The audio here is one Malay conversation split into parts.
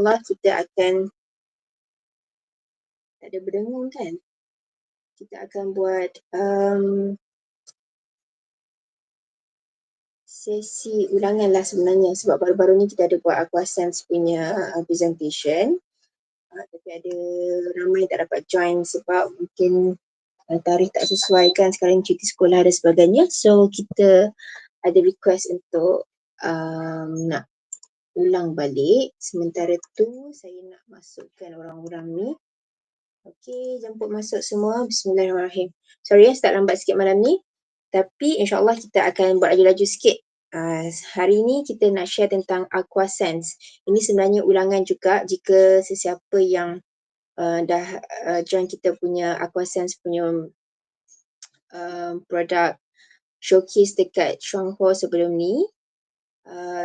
insyaAllah kita akan, tak ada berdengung kan? Kita akan buat sesi ulangan lah sebenarnya, sebab baru-baru ni kita ada buat Aquasense punya presentation. Tapi ada ramai tak dapat join sebab mungkin tarikh tak sesuai kan, sekarang cuti sekolah dan sebagainya. So kita ada request untuk nak ulang balik. Sementara tu saya nak masukkan orang-orang ni. Okey, jemput masuk semua. Bismillahirrahmanirrahim. Sorry start lambat sikit malam ni. Tapi insyaAllah kita akan buat laju-laju sikit. Hari ni kita nak share tentang Aquasense. Ini sebenarnya ulangan juga jika sesiapa yang dah join kita punya Aquasense punya produk showcase dekat Shuangho sebelum ni.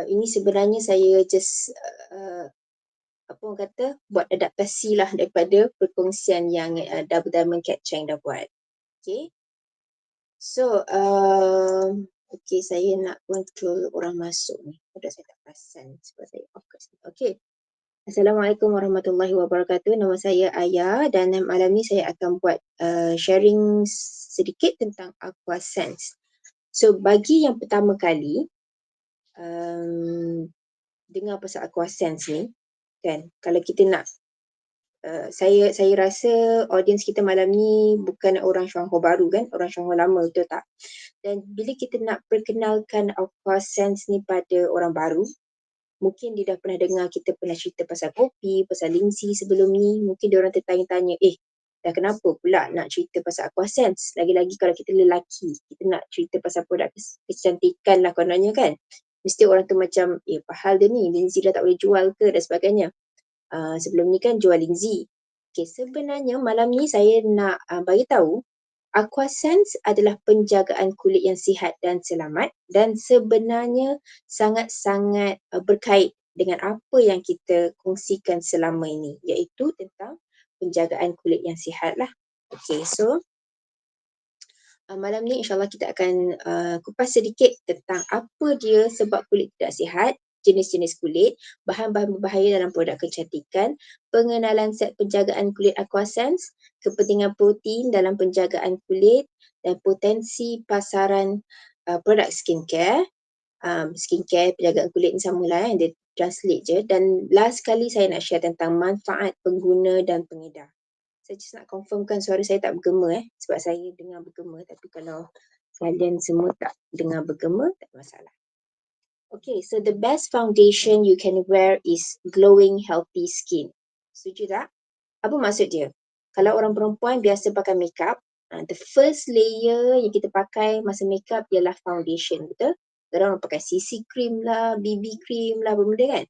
Ini sebenarnya saya just apa orang kata, buat adaptasi lah daripada perkongsian yang Double Diamond Cat Cheng dah buat. Okay. So, okay, saya nak control orang masuk ni. Pada saya tak perasan sebab saya off kat sini. Okay. Assalamualaikum warahmatullahi wabarakatuh. Nama saya Aya dan malam ni saya akan buat sharing sedikit tentang Aquasense. So, bagi yang pertama kali dengar pasal Aquasense ni, kan, kalau kita nak saya rasa audience kita malam ni bukan orang Shuangho baru kan, orang Shuangho lama, betul tak? Dan bila kita nak perkenalkan Aquasense ni pada orang baru, mungkin dia dah pernah dengar kita pernah cerita pasal kopi, pasal Lingzi sebelum ni, mungkin dia orang tertanya-tanya, dah kenapa pula nak cerita pasal Aquasense? Lagi-lagi kalau kita lelaki, kita nak cerita pasal produk kecantikan lah kononnya kan. Mesti orang tu macam, apa hal dia ni? Lingzi dah tak boleh jual ke dan sebagainya. Sebelum ni kan jual Lingzi. Okay, sebenarnya malam ni saya nak bagi tahu Aquasense adalah penjagaan kulit yang sihat dan selamat dan sebenarnya sangat-sangat berkait dengan apa yang kita kongsikan selama ini, iaitu tentang penjagaan kulit yang sihat lah. Okay, so malam ni insyaAllah kita akan kupas sedikit tentang apa dia sebab kulit tidak sihat, jenis-jenis kulit, bahan-bahan berbahaya dalam produk kecantikan, pengenalan set penjagaan kulit Aquasense, kepentingan protein dalam penjagaan kulit dan potensi pasaran produk skincare. Skincare, penjagaan kulit ni samalah yang dia translate je. Dan last kali saya nak share tentang manfaat pengguna dan pengedar. Saya just nak confirmkan suara saya tak bergema sebab saya dengar bergema, tapi kalau kalian semua tak dengar bergema, tak masalah. Okay, so the best foundation you can wear is glowing healthy skin. Setuju tak? Apa maksud dia? Kalau orang perempuan biasa pakai makeup, the first layer yang kita pakai masa makeup ialah foundation, betul? Kadang orang pakai CC cream lah, BB cream lah, benda kan?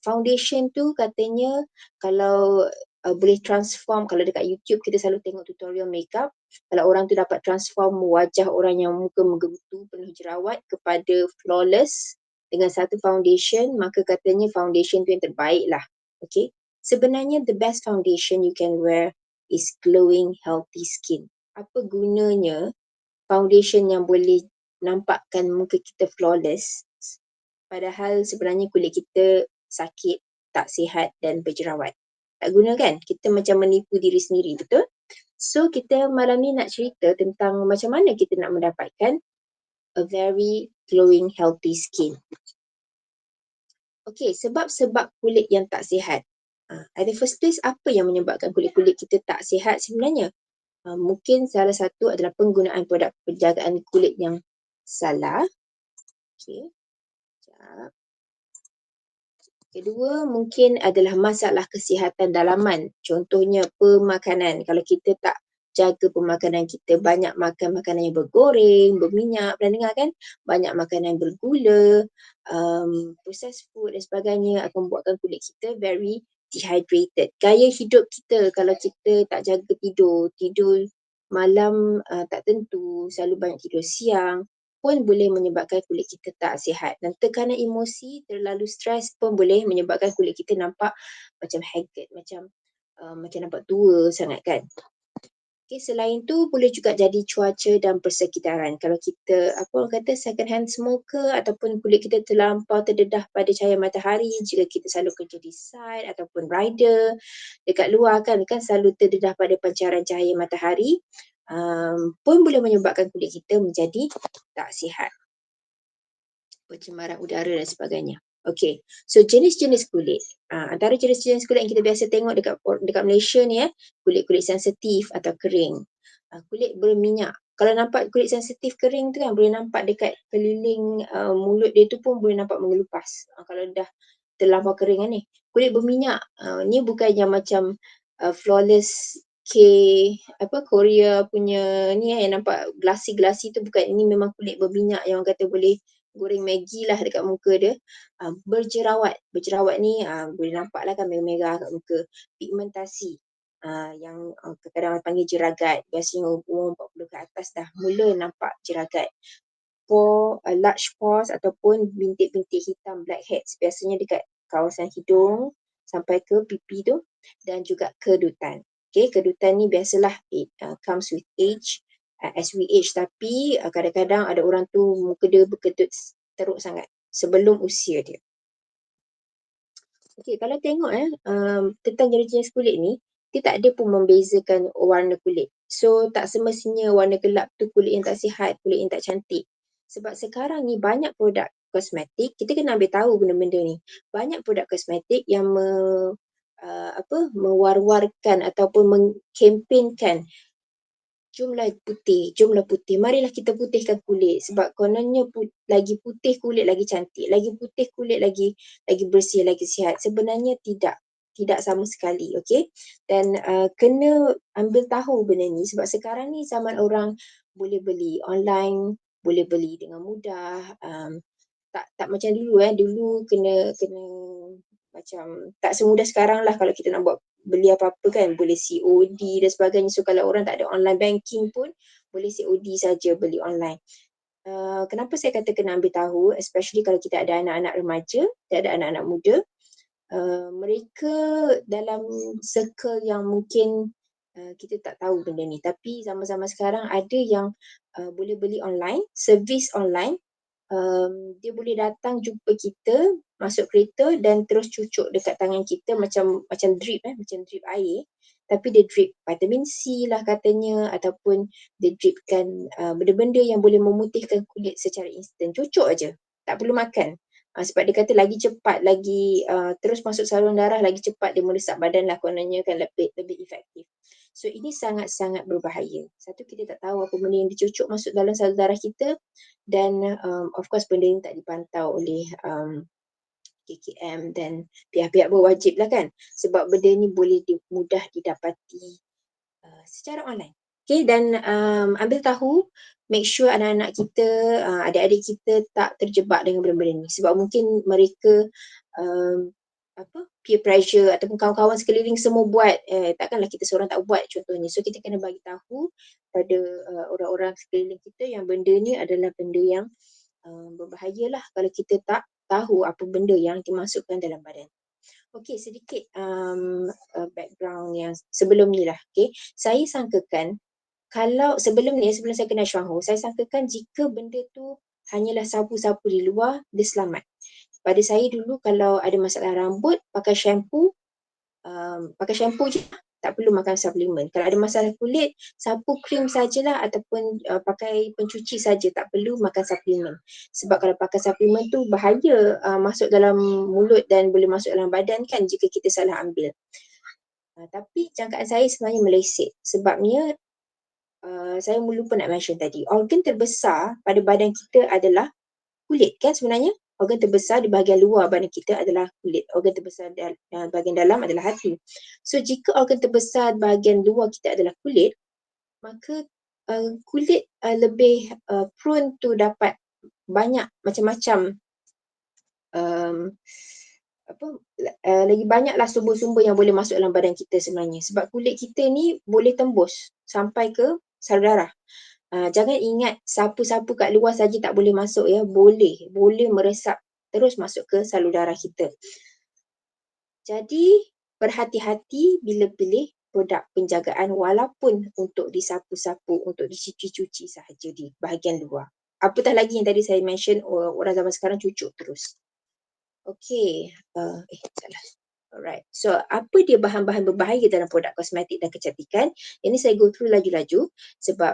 Foundation tu katanya kalau boleh transform, kalau dekat YouTube kita selalu tengok tutorial makeup, kalau orang tu dapat transform wajah orang yang muka menggerutu penuh jerawat kepada flawless dengan satu foundation, maka katanya foundation tu yang terbaik lah. Okay. Sebenarnya the best foundation you can wear is glowing healthy skin. Apa gunanya foundation yang boleh nampakkan muka kita flawless padahal sebenarnya kulit kita sakit, tak sihat dan berjerawat? Tak guna kan? Kita macam menipu diri sendiri, betul? So kita malam ni nak cerita tentang macam mana kita nak mendapatkan a very glowing healthy skin. Okay, sebab-sebab kulit yang tak sihat. At the first place, apa yang menyebabkan kulit-kulit kita tak sihat sebenarnya? Mungkin salah satu adalah penggunaan produk penjagaan kulit yang salah. Okay. Sekejap. Kedua, mungkin adalah masalah kesihatan dalaman. Contohnya pemakanan. Kalau kita tak jaga pemakanan kita, banyak makan makanan yang bergoreng, berminyak, pernah dengar kan? Banyak makanan bergula, processed food dan sebagainya akan membuatkan kulit kita very dehydrated. Gaya hidup kita, kalau kita tak jaga tidur malam tak tentu, selalu banyak tidur siang, pun boleh menyebabkan kulit kita tak sihat. Dan tekanan emosi, terlalu stres pun boleh menyebabkan kulit kita nampak macam haggard, macam nampak tua sangat kan. Okay, selain tu boleh juga jadi cuaca dan persekitaran. Kalau kita orang kata second hand smoker ataupun kulit kita terlampau terdedah pada cahaya matahari, jika kita selalu kerja di site ataupun rider dekat luar kan selalu terdedah pada pancaran cahaya matahari, pun boleh menyebabkan kulit kita menjadi tak sihat. Pencemaran udara dan sebagainya. Okey, so jenis-jenis kulit. Antara jenis-jenis kulit yang kita biasa tengok dekat Malaysia ni kulit-kulit sensitif atau kering. Kulit berminyak. Kalau nampak kulit sensitif kering tu kan boleh nampak dekat keliling mulut dia tu pun boleh nampak mengelupas. Kalau dah terlampau kering kan ni. Kulit berminyak, ni bukan yang macam flawless Korea punya ni yang nampak glasi-glasi tu bukan. Ini memang kulit berminyak yang orang kata boleh goreng Maggi lah dekat muka dia. Berjerawat ni boleh nampak lah kan merah-merah kat muka. Pigmentasi yang kadang-kadang panggil jeragat, biasanya umur 40 ke atas dah mula nampak jeragat. Large pores ataupun bintik-bintik hitam blackheads, biasanya dekat kawasan hidung sampai ke pipi tu, dan juga kedutan. Okay, kedutan ni biasalah it comes with age, as we age, tapi kadang-kadang ada orang tu muka dia berkedut teruk sangat sebelum usia dia. Okay, kalau tengok tentang jenis-jenis kulit ni, dia tak ada pun membezakan warna kulit. So tak semestinya warna gelap tu kulit yang tak sihat, kulit yang tak cantik. Sebab sekarang ni banyak produk kosmetik, kita kena ambil tahu benda-benda ni. Banyak produk kosmetik yang mewar-warkan ataupun mengkempenkan jumlah putih. Marilah kita putihkan kulit sebab kononnya lagi putih kulit lagi cantik, lagi putih kulit lagi bersih, lagi sihat. Sebenarnya tidak sama sekali, okey? Dan kena ambil tahu benda ni sebab sekarang ni zaman orang boleh beli online, boleh beli dengan mudah. Tak macam dulu dulu kena macam tak semudah sekarang lah kalau kita nak buat beli apa-apa kan, boleh COD dan sebagainya. So kalau orang tak ada online banking pun boleh COD saja beli online. Kenapa saya kata kena ambil tahu, especially kalau kita ada anak-anak remaja, kita ada anak-anak muda, mereka dalam circle yang mungkin kita tak tahu benda ni, tapi zaman-zaman sekarang ada yang boleh beli online, servis online. Dia boleh datang jumpa kita, masuk kereta dan terus cucuk dekat tangan kita macam drip macam drip air, tapi dia drip vitamin C lah katanya, ataupun dia dripkan benda-benda yang boleh memutihkan kulit secara instan. Cucuk aja, tak perlu makan. Sebab dia kata lagi cepat, lagi terus masuk saluran darah, lagi cepat dia meresap badan lah, kononnya kan lebih efektif. So ini sangat-sangat berbahaya. Satu, kita tak tahu apa benda yang dicucuk masuk dalam saluran darah kita, dan of course benda ini tak dipantau oleh KKM dan pihak-pihak berwajib lah kan, sebab benda ni boleh mudah didapati secara online. Okay, dan ambil tahu, make sure anak-anak kita, adik-adik kita tak terjebak dengan benda-benda ni, sebab mungkin mereka peer pressure ataupun kawan-kawan sekeliling semua buat, takkanlah kita seorang tak buat contohnya. So kita kena bagi tahu pada orang-orang sekeliling kita yang benda ni adalah benda yang berbahayalah kalau kita tak tahu apa benda yang dimasukkan dalam badan. Okey, sedikit background yang sebelum ni lah. Okay, saya sangkakan kalau sebelum saya kenal Chuang Ho, saya sangkakan jika benda tu hanyalah sapu-sapu di luar, dia selamat. Pada saya dulu kalau ada masalah rambut, pakai shampoo je, tak perlu makan suplemen. Kalau ada masalah kulit, sapu krim sajalah ataupun pakai pencuci saja, tak perlu makan suplemen. Sebab kalau pakai suplemen tu bahaya masuk dalam mulut dan boleh masuk dalam badan kan jika kita salah ambil. Tapi jangkaan saya sebenarnya meleset. Sebabnya saya lupa nak mention tadi, organ terbesar pada badan kita adalah kulit kan sebenarnya. Organ terbesar di bahagian luar badan kita adalah kulit. Organ terbesar bahagian dalam adalah hati. So jika organ terbesar bahagian luar kita adalah kulit, maka kulit lebih prone to dapat banyak macam-macam lagi banyaklah sumber-sumber yang boleh masuk dalam badan kita sebenarnya. Sebab kulit kita ni boleh tembus sampai ke saluran darah. Jangan ingat sapu-sapu kat luar saja tak boleh masuk ya. Boleh meresap terus masuk ke saluran darah kita. Jadi berhati-hati bila pilih produk penjagaan walaupun untuk disapu-sapu, untuk dicuci-cuci sahaja di bahagian luar. Apatah lagi yang tadi saya mention, orang zaman sekarang cucuk terus. Okey, salah. Alright. So, apa dia bahan-bahan berbahaya dalam produk kosmetik dan kecantikan? Ini saya go through laju-laju sebab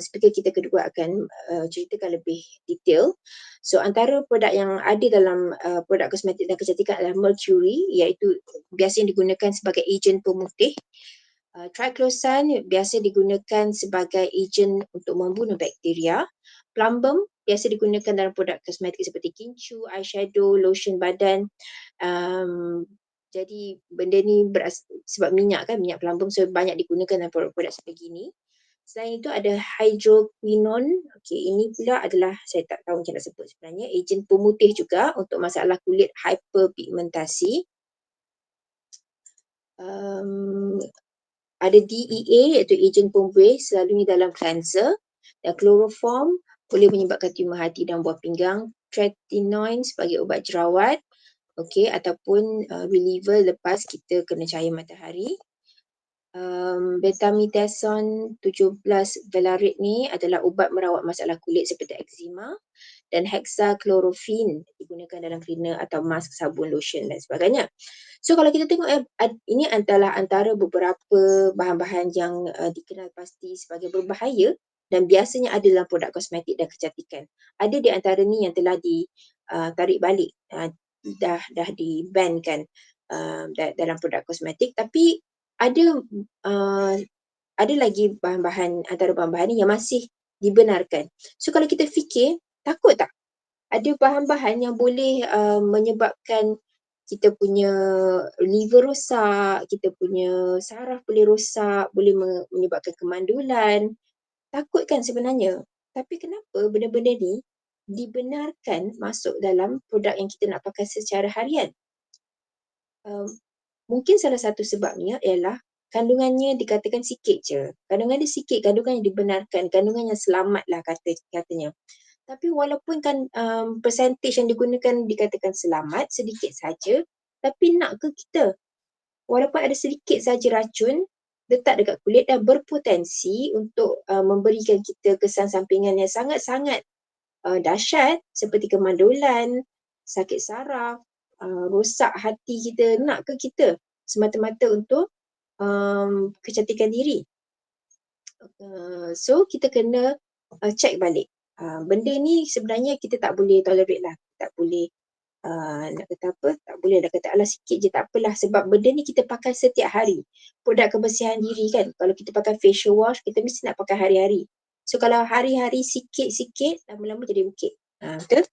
speaker kita kedua akan ceritakan lebih detail. So, antara produk yang ada dalam produk kosmetik dan kecantikan adalah mercury, iaitu biasa digunakan sebagai ejen pemutih. Triclosan biasa digunakan sebagai ejen untuk membunuh bakteria. Plumbum biasa digunakan dalam produk kosmetik seperti kincu, eyeshadow, lotion badan. Jadi benda ni sebab minyak kan, minyak plumbum, so banyak digunakan dalam produk-produk seperti ini. Selain itu ada hydroquinone. Okey, ini pula adalah, saya tak tahu macam nak sebut sebenarnya, ejen pemutih juga untuk masalah kulit hyperpigmentasi. Ada DEA iaitu ejen pembuih, selalunya dalam cleanser. Dan chloroform boleh menyebabkan tumor hati dan buah pinggang. Tretinoin sebagai ubat jerawat. Okey, ataupun reliever lepas kita kena cahaya matahari. Betamethasone 17 valerate ni adalah ubat merawat masalah kulit seperti eczema. Dan hexachlorophene digunakan dalam cleaner atau mask, sabun, lotion dan sebagainya. So kalau kita tengok ini adalah antara beberapa bahan-bahan yang dikenal pasti sebagai berbahaya dan biasanya ada dalam produk kosmetik dan kecantikan. Ada di antara ni yang telah ditarik balik, dah di-ban kan dalam produk kosmetik, tapi ada lagi bahan-bahan, antara bahan-bahan ni yang masih dibenarkan. So kalau kita fikir, takut tak ada bahan-bahan yang boleh menyebabkan kita punya liver rosak, kita punya saraf boleh rosak, boleh menyebabkan kemandulan. Takut kan sebenarnya. Tapi kenapa benda-benda ni dibenarkan masuk dalam produk yang kita nak pakai secara harian? Mungkin salah satu sebabnya ialah kandungannya dikatakan sikit je. Kandungan dia sikit, kandungan yang dibenarkan, kandungan yang selamat lah katanya. Tapi walaupun kan percentage yang digunakan dikatakan selamat, sedikit saja, tapi nak ke kita? Walaupun ada sedikit saja racun letak dekat kulit dan berpotensi untuk memberikan kita kesan sampingan yang sangat-sangat dahsyat seperti kemandulan, sakit saraf, rosak hati kita. Nak ke kita semata-mata untuk kecantikan diri? So kita kena check balik. Benda ni sebenarnya kita tak boleh tolerate lah. Tak boleh nak kata apa, tak boleh dah kata alah sikit je tak apalah, sebab benda ni kita pakai setiap hari. Produk kebersihan diri kan, kalau kita pakai facial wash, kita mesti nak pakai hari-hari. So kalau hari-hari sikit-sikit, lama-lama jadi bukit. Betul?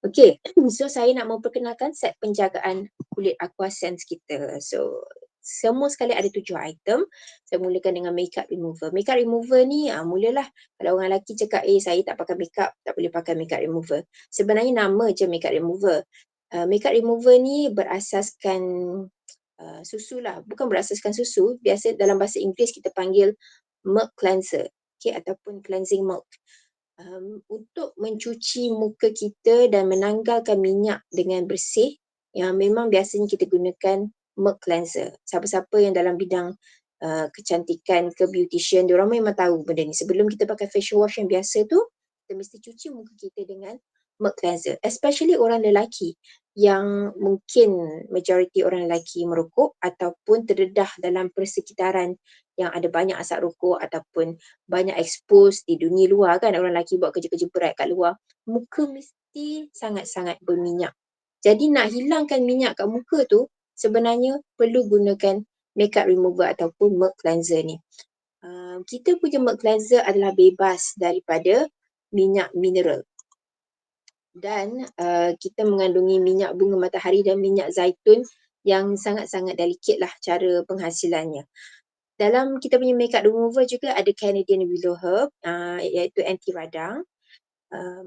Okey, so saya nak memperkenalkan set penjagaan kulit Aquasense kita. So semua sekali ada 7 item. Saya mulakan dengan makeup remover. Makeup remover ni mulalah kalau orang lelaki cakap saya tak pakai makeup, tak boleh pakai makeup remover. Sebenarnya nama je makeup remover. Makeup remover ni berasaskan susu lah. Bukan berasaskan susu, biasa dalam bahasa Inggeris kita panggil milk cleanser. Okay, ataupun cleansing milk. Untuk mencuci muka kita dan menanggalkan minyak dengan bersih, yang memang biasanya kita gunakan milk cleanser. Siapa-siapa yang dalam bidang kecantikan ke beautician, diorang memang tahu benda ni. Sebelum kita pakai facial wash yang biasa tu, kita mesti cuci muka kita dengan milk cleanser. Especially orang lelaki yang mungkin majoriti orang lelaki merokok ataupun terdedah dalam persekitaran yang ada banyak asap rokok ataupun banyak expose di dunia luar kan, orang lelaki buat kerja-kerja berat kat luar, muka mesti sangat-sangat berminyak. Jadi nak hilangkan minyak kat muka tu, sebenarnya perlu gunakan makeup remover ataupun milk cleanser ni. Kita punya milk cleanser adalah bebas daripada minyak mineral. Dan kita mengandungi minyak bunga matahari dan minyak zaitun yang sangat-sangat delicate lah cara penghasilannya. Dalam kita punya makeup remover juga ada Canadian Willow Herb, iaitu anti radang.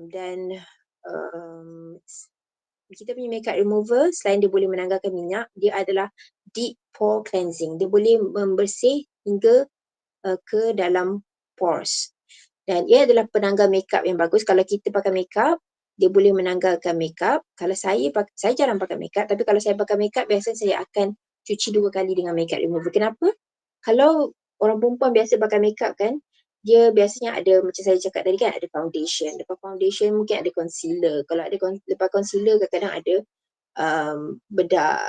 Dan kita punya makeup remover, selain dia boleh menanggalkan minyak, dia adalah deep pore cleansing. Dia boleh membersih hingga ke dalam pores. Dan ia adalah penanggal makeup yang bagus. Kalau kita pakai makeup, dia boleh menanggalkan makeup. Kalau saya jarang pakai makeup, tapi kalau saya pakai makeup, biasanya saya akan cuci 2 kali dengan makeup remover. Kenapa? kalau orang perempuan biasa pakai makeup kan, dia biasanya ada macam saya cakap tadi kan, ada foundation. Lepas foundation mungkin ada concealer. Kalau ada lepas concealer kadang-kadang ada bedak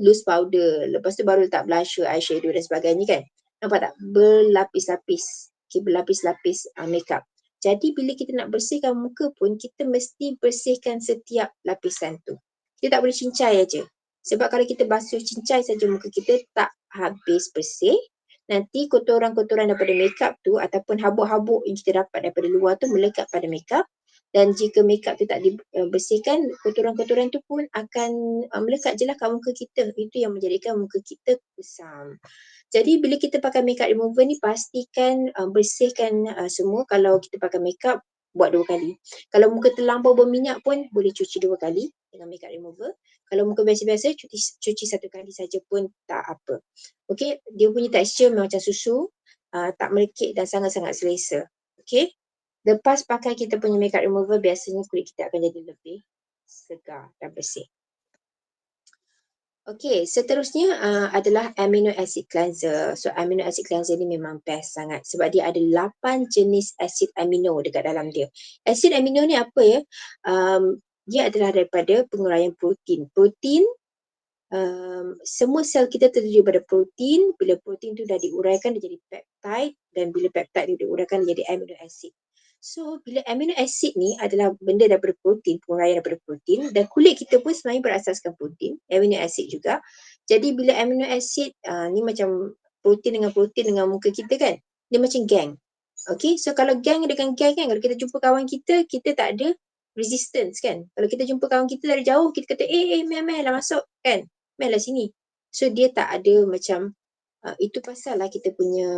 loose powder. Lepas tu baru letak blusher, eyeshadow dan sebagainya kan. Nampak tak? Berlapis-lapis. Okay, berlapis-lapis makeup. Jadi bila kita nak bersihkan muka pun, kita mesti bersihkan setiap lapisan tu. Kita tak boleh cincai aja. Sebab kalau kita basuh cincai saja muka kita tak habis bersih, nanti kotoran-kotoran daripada makeup tu ataupun habuk-habuk yang kita dapat daripada luar tu melekat pada makeup. Dan jika makeup tu tak dibersihkan, kotoran-kotoran tu pun akan melekat je lah kat muka kita. Itu yang menjadikan muka kita kusam. Jadi bila kita pakai makeup remover ni, pastikan bersihkan semua. Kalau kita pakai makeup, buat 2 kali. Kalau muka terlampau berminyak pun boleh cuci 2 kali dengan makeup remover. Kalau muka biasa-biasa, cuci 1 kali saja pun tak apa. Okay, dia punya tekstur memang macam susu, tak melekit dan sangat-sangat selesa. Okay, lepas pakai kita punya makeup remover, biasanya kulit kita akan jadi lebih segar dan bersih. Okay, seterusnya adalah amino acid cleanser. So amino acid cleanser ni memang best sangat sebab dia ada 8 jenis asid amino dekat dalam dia. Asid amino ni apa ya? Dia adalah daripada penguraian protein. Protein, semua sel kita terdiri daripada protein. Bila protein tu dah diuraikan, dia jadi peptide, dan bila peptide tu diuraikan, dia jadi amino acid. So, bila amino acid ni adalah benda daripada protein, penguraian daripada protein, dan kulit kita pun sebenarnya berasaskan protein, amino acid juga. Jadi, bila amino acid, ni macam protein dengan muka kita kan, dia macam gang. Okay, so kalau gang dengan gang kan, kalau kita jumpa kawan kita, kita tak ada resistance kan. Kalau kita jumpa kawan kita dari jauh, kita kata, meh lah masuk kan, meh lah sini. So, dia tak ada macam, itu pasal lah kita punya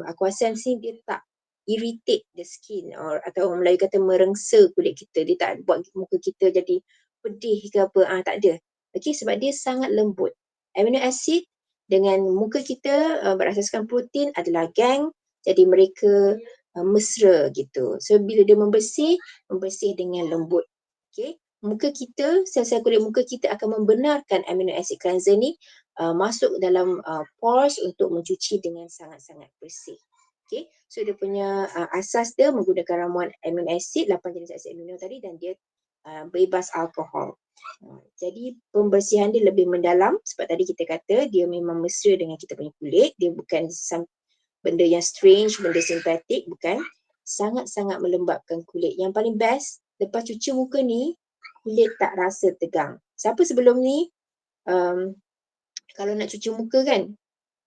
Aquasense ni dia tak irritate the skin, atau orang Melayu kata merengsa kulit kita. Dia tak buat muka kita jadi pedih ke apa, tak ada. Okay, sebab dia sangat lembut. Amino acid dengan muka kita berasaskan protein adalah gang, jadi mereka mesra gitu. So bila dia membersih dengan lembut. Okay, muka kita, sel-sel kulit muka kita akan membenarkan amino acid cleanser ni masuk dalam pores untuk mencuci dengan sangat-sangat bersih. Okay, so dia punya asas dia menggunakan ramuan amino acid, 8 jenis asid amino tadi, dan dia bebas alkohol. Jadi pembersihan dia lebih mendalam sebab tadi kita kata dia memang mesra dengan kita punya kulit. Dia bukan benda yang strange, benda sintetik, bukan. Sangat-sangat melembabkan kulit. Yang paling best, lepas cuci muka ni, kulit tak rasa tegang. Siapa sebelum ni kalau nak cuci muka kan,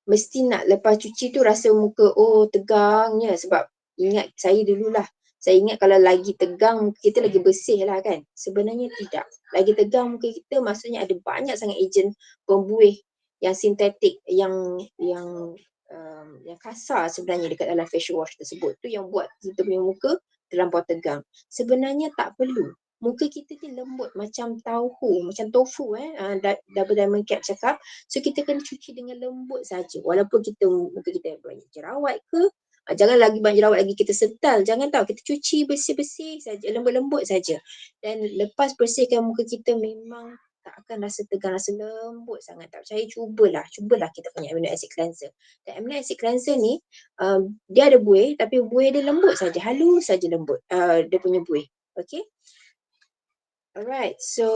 mesti nak lepas cuci tu rasa muka tegangnya, sebab ingat saya dululah. Saya ingat kalau lagi tegang muka kita lagi bersih lah kan. Sebenarnya tidak. Lagi tegang muka kita maksudnya ada banyak sangat ejen pembuih yang sintetik, yang kasar sebenarnya dekat dalam facial wash tersebut. Tu yang buat kita punya muka terlampau tegang. Sebenarnya tak perlu. Muka kita ni lembut macam macam tofu Double Diamond Cap cakap. So kita kena cuci dengan lembut saja. Walaupun muka kita banyak jerawat ke, jangan lagi banyak jerawat lagi kita setal. Jangan tahu, kita cuci bersih-bersih saja, lembut-lembut saja. Dan lepas bersihkan muka kita, memang tak akan rasa tegang, rasa lembut sangat. Tak percaya, cubalah kita punya amino acid cleanser. Dan amino acid cleanser ni dia ada buih, tapi buih dia lembut saja, halus saja lembut dia punya buih. Okay. Alright, so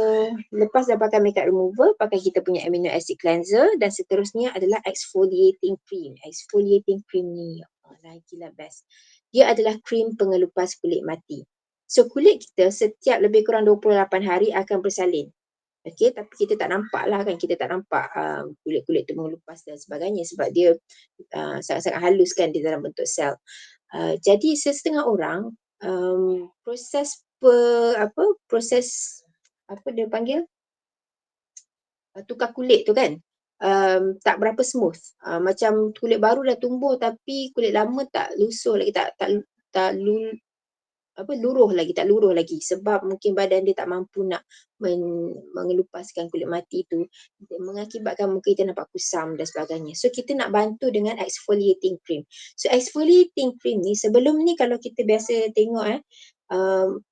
lepas dah pakai makeup remover, pakai kita punya amino acid cleanser, dan seterusnya adalah exfoliating cream. Exfoliating cream ni lagilah best. Dia adalah krim pengelupas kulit mati. So kulit kita setiap lebih kurang 28 hari akan bersalin. Okay, tapi kita tak nampak lah kan, kita tak nampak kulit-kulit tu mengelupas dan sebagainya sebab dia sangat-sangat halus kan di dalam bentuk sel. Jadi setengah orang proses dia panggil tukar kulit tu kan, tak berapa smooth. Macam kulit baru dah tumbuh tapi kulit lama tak lusuh lagi, tak luruh lagi sebab mungkin badan dia tak mampu nak mengelupaskan kulit mati tu, mengakibatkan muka kita nampak kusam dan sebagainya. So kita nak bantu dengan exfoliating cream. So exfoliating cream ni, sebelum ni kalau kita biasa tengok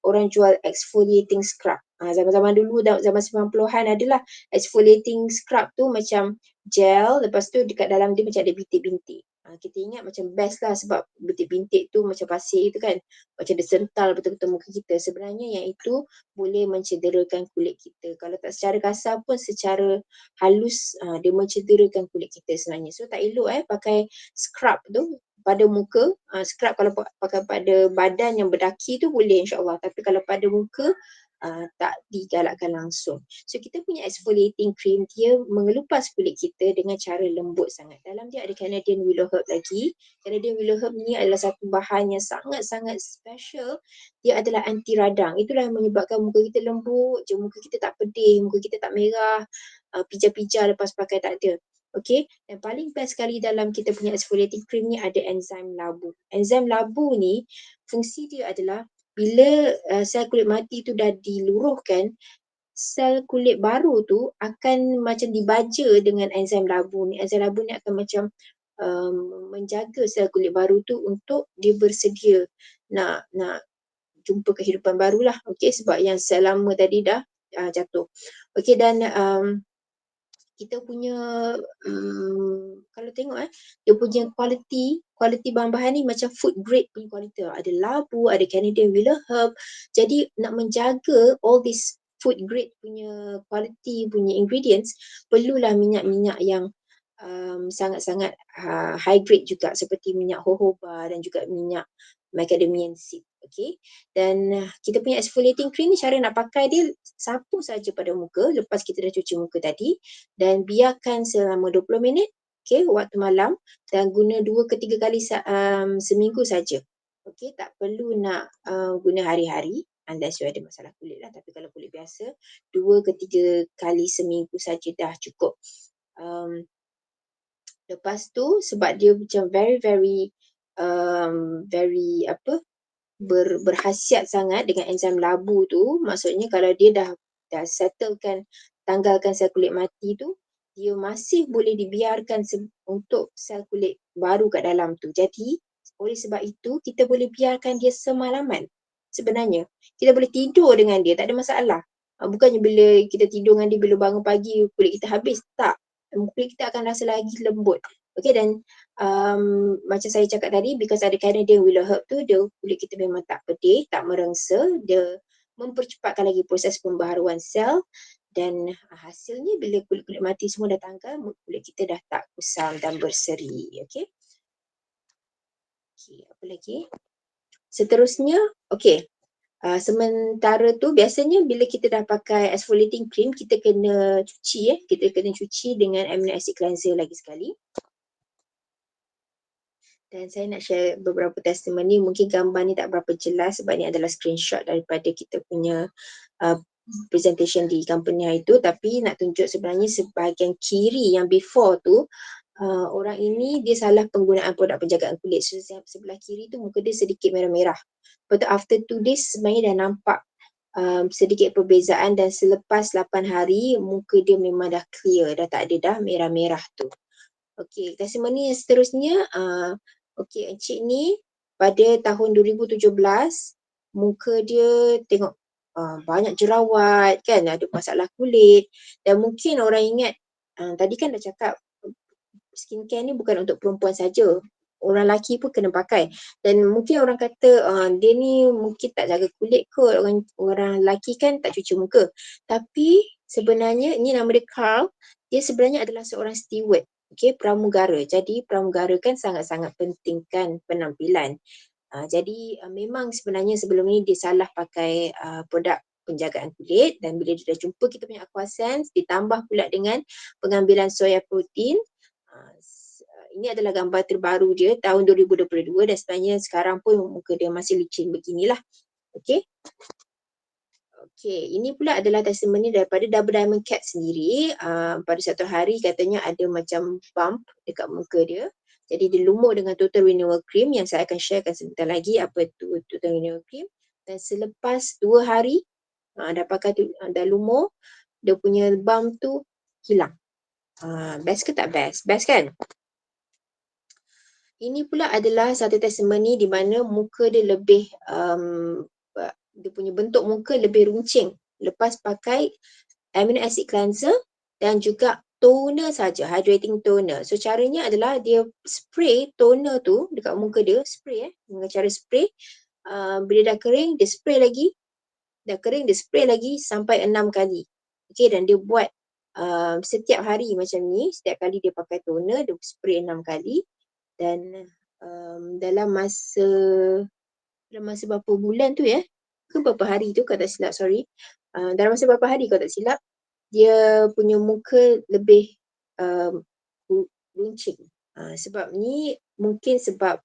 orang jual exfoliating scrub. Zaman-zaman dulu, zaman 90-an adalah exfoliating scrub tu macam gel, lepas tu dekat dalam dia macam ada bintik-bintik. Kita ingat macam best lah sebab bintik-bintik tu macam pasir tu kan, macam dia sental betul-betul muka kita. Sebenarnya yang itu boleh mencederakan kulit kita. Kalau tak secara kasar pun secara halus dia mencederakan kulit kita sebenarnya. So tak elok pakai scrub tu pada muka. Scrub kalau pakai pada badan yang berdaki tu boleh insya-Allah, tapi kalau pada muka tak digalakkan langsung. So kita punya exfoliating cream, dia mengelupas kulit kita dengan cara lembut sangat. Dalam dia ada Canadian Willow Herb lagi. Canadian Willow Herb ni adalah satu bahan yang sangat-sangat special. Dia adalah anti radang. Itulah yang menyebabkan muka kita lembut je, muka kita tak pedih, muka kita tak merah, pijal-pijal lepas pakai tak ada. Okay, dan paling best sekali dalam kita punya exfoliating cream ni ada enzim labu. Enzim labu ni fungsi dia adalah bila sel kulit mati tu dah diluruhkan, sel kulit baru tu akan macam dibaja dengan enzim labu ni. Enzim labu ni akan macam menjaga sel kulit baru tu untuk dia bersedia nak jumpa kehidupan barulah. Okey, sebab yang sel lama tadi dah jatuh. Okey, dan kita punya kalau tengok dia punya kualiti bahan-bahan ni macam food grade punya kualiti. Ada labu, ada Canadian Willow Herb. Jadi nak menjaga all this food grade punya kualiti punya ingredients, perlulah minyak-minyak yang sangat-sangat high grade juga, seperti minyak jojoba dan juga minyak macadamia seed. Okay, dan kita punya exfoliating cream ni cara nak pakai dia, sapu saja pada muka lepas kita dah cuci muka tadi dan biarkan selama 20 minit, okay, waktu malam, dan guna 2 ke 3 kali seminggu saja. Okay, tak perlu nak guna hari-hari unless you ada masalah kulit lah, tapi kalau kulit biasa 2 ke 3 kali seminggu saja dah cukup. Lepas tu sebab dia macam very berkhasiat sangat dengan enzim labu tu, maksudnya kalau dia dah settlekan, tanggalkan sel kulit mati tu, dia masih boleh dibiarkan untuk sel kulit baru kat dalam tu. Jadi oleh sebab itu kita boleh biarkan dia semalaman. Sebenarnya kita boleh tidur dengan dia, tak ada masalah. Bukannya bila kita tidur dengan dia, bila bangun pagi kulit kita habis, tak. Kulit kita akan rasa lagi lembut. Okay, dan macam saya cakap tadi, because ada Canadian Willow Herb tu, dia kulit kita memang tak pedih, tak merengsa, dia mempercepatkan lagi proses pembaharuan sel, dan hasilnya bila kulit-kulit mati semua dah tanggal, kulit kita dah tak kusam dan berseri. Okay, apa lagi? Seterusnya, okay, sementara tu biasanya bila kita dah pakai exfoliating cream, kita kena cuci kita kena cuci dengan amino acid cleanser lagi sekali. Dan saya nak share beberapa testimoni, mungkin gambar ni tak berapa jelas sebab ni adalah screenshot daripada kita punya presentation di company hari tu, tapi nak tunjuk sebenarnya sebahagian kiri yang before tu, orang ini dia salah penggunaan produk penjagaan kulit. So, sebelah kiri tu muka dia sedikit merah-merah. Lepas tu after 2 days sebenarnya dah nampak sedikit perbezaan, dan selepas 8 hari muka dia memang dah clear, dah tak ada dah merah-merah tu. Okey, testimoni yang seterusnya, okey, encik ni pada tahun 2017 muka dia tengok banyak jerawat kan, ada masalah kulit, dan mungkin orang ingat tadi kan dah cakap skincare ni bukan untuk perempuan saja, orang lelaki pun kena pakai, dan mungkin orang kata dia ni mungkin tak jaga kulit kot, orang lelaki kan tak cuci muka, tapi sebenarnya ni nama dia Carl, dia sebenarnya adalah seorang steward. Okay, pramugara. Jadi pramugara kan sangat-sangat pentingkan penampilan. Jadi memang sebenarnya sebelum ni dia salah pakai produk penjagaan kulit, dan bila dia dah jumpa kita punya Aquasense ditambah pula dengan pengambilan soya protein, ini adalah gambar terbaru dia tahun 2022, dan sebenarnya sekarang pun muka dia masih licin beginilah. Okay. Okay, ini pula adalah testimoni daripada Double Diamond Cat sendiri. Pada satu hari katanya ada macam bump dekat muka dia. Jadi dia lumur dengan Total Renewal Cream yang saya akan sharekan sebentar lagi apa itu Total Renewal Cream. Dan selepas 2 hari dah pakai dah lumur, dia punya bump tu hilang. Best ke tak best? Best kan? Ini pula adalah satu testimoni di mana muka dia lebih dia punya bentuk muka lebih runcing lepas pakai amino acid cleanser dan juga toner saja, hydrating toner. So caranya adalah dia spray toner tu dekat muka dia, spray dengan cara spray. Bila dah kering, dia spray lagi. Dah kering, dia spray lagi sampai 6 kali. Okay, dan dia buat setiap hari macam ni, setiap kali dia pakai toner, dia spray 6 kali. Dan dalam masa berapa bulan tu ke berapa hari tu kalau tak silap, sorry. Dalam masa berapa hari kalau tak silap, dia punya muka lebih um, runcing. Sebab ni mungkin sebab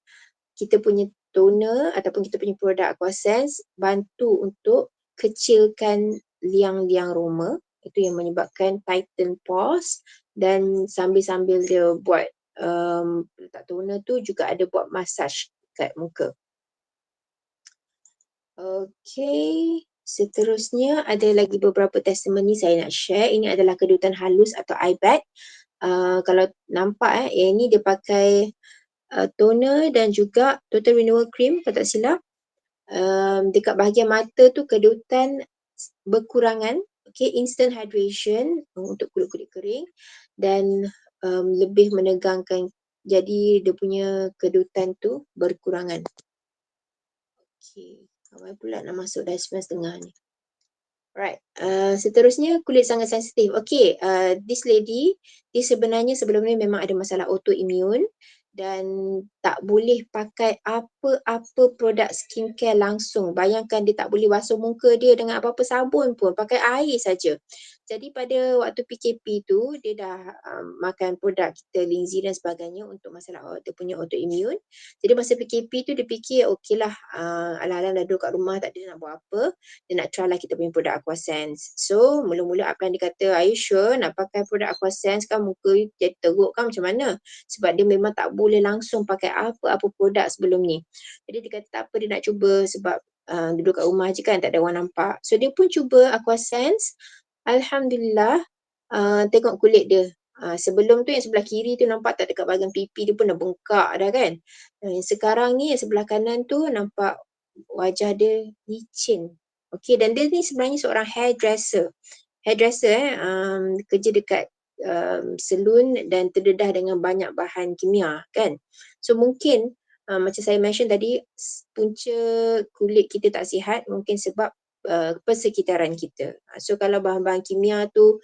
kita punya toner ataupun kita punya produk Aquasense bantu untuk kecilkan liang-liang roma. Itu yang menyebabkan tighten pores, dan sambil-sambil dia buat letak toner tu juga ada buat massage kat muka. Okey, seterusnya ada lagi beberapa testimoni saya nak share. Ini adalah kedutan halus atau eye bag. Kalau nampak yang ni dia pakai toner dan juga total renewal cream kalau tak silap. Dekat bahagian mata tu kedutan berkurangan. Okay, instant hydration untuk kulit-kulit kering dan lebih menegangkan. Jadi dia punya kedutan tu berkurangan. Okay, awal pula nak masuk dah 9.30 ni. Right, seterusnya kulit sangat sensitif. Okay, this lady, dia sebenarnya sebelum ni memang ada masalah autoimmune dan tak boleh pakai apa-apa produk skincare langsung. Bayangkan dia tak boleh basuh muka dia dengan apa-apa sabun pun, pakai air saja. Jadi pada waktu PKP tu, dia dah makan produk kita, Linzy dan sebagainya untuk masalah dia punya autoimmune. Jadi masa PKP tu dia fikir, okey lah, alang-alang dah duduk kat rumah tak ada nak buat apa, dia nak try lah kita punya produk Aquasense. So, mula-mula Upline dia kata, are you sure nak pakai produk Aquasense kan muka jadi teruk kan macam mana? Sebab dia memang tak boleh langsung pakai apa-apa produk sebelum ni. Jadi dia kata tak apa, dia nak cuba sebab duduk kat rumah je kan, tak ada orang nampak. So, dia pun cuba Aquasense. Alhamdulillah, tengok kulit dia. Sebelum tu yang sebelah kiri tu nampak tak dekat bahagian pipi dia pun dah bengkak dah kan. Yang sekarang ni yang sebelah kanan tu nampak wajah dia licin. Okey, dan dia ni sebenarnya seorang hairdresser. Kerja dekat salon dan terdedah dengan banyak bahan kimia kan. So mungkin macam saya mention tadi, punca kulit kita tak sihat mungkin sebab persekitaran kita. So kalau bahan-bahan kimia tu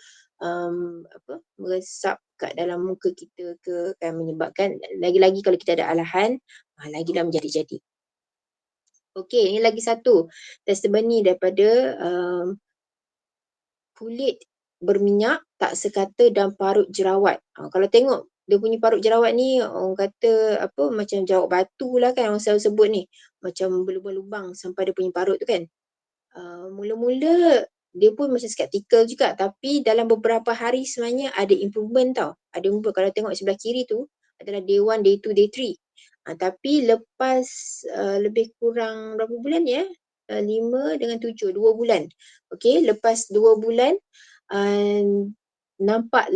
meresap kat dalam muka kita ke, akan menyebabkan, lagi-lagi kalau kita ada alahan, lagilah menjadi-jadi. Okey, ini lagi satu testimoni daripada kulit berminyak tak sekata dan parut jerawat. Kalau tengok dia punya parut jerawat ni, orang kata apa, macam jerawat batu lah kan orang selalu sebut ni. Macam berlubang-lubang sampai dia punya parut tu kan. Mula-mula dia pun macam skeptikal juga, tapi dalam beberapa hari sebenarnya ada improvement tau. Ada improvement. Kalau tengok sebelah kiri tu adalah day 1, day 2, day 3. Tapi lepas lebih kurang berapa bulan ya? 5 dengan 7, 2 bulan. Okey, lepas 2 bulan nampak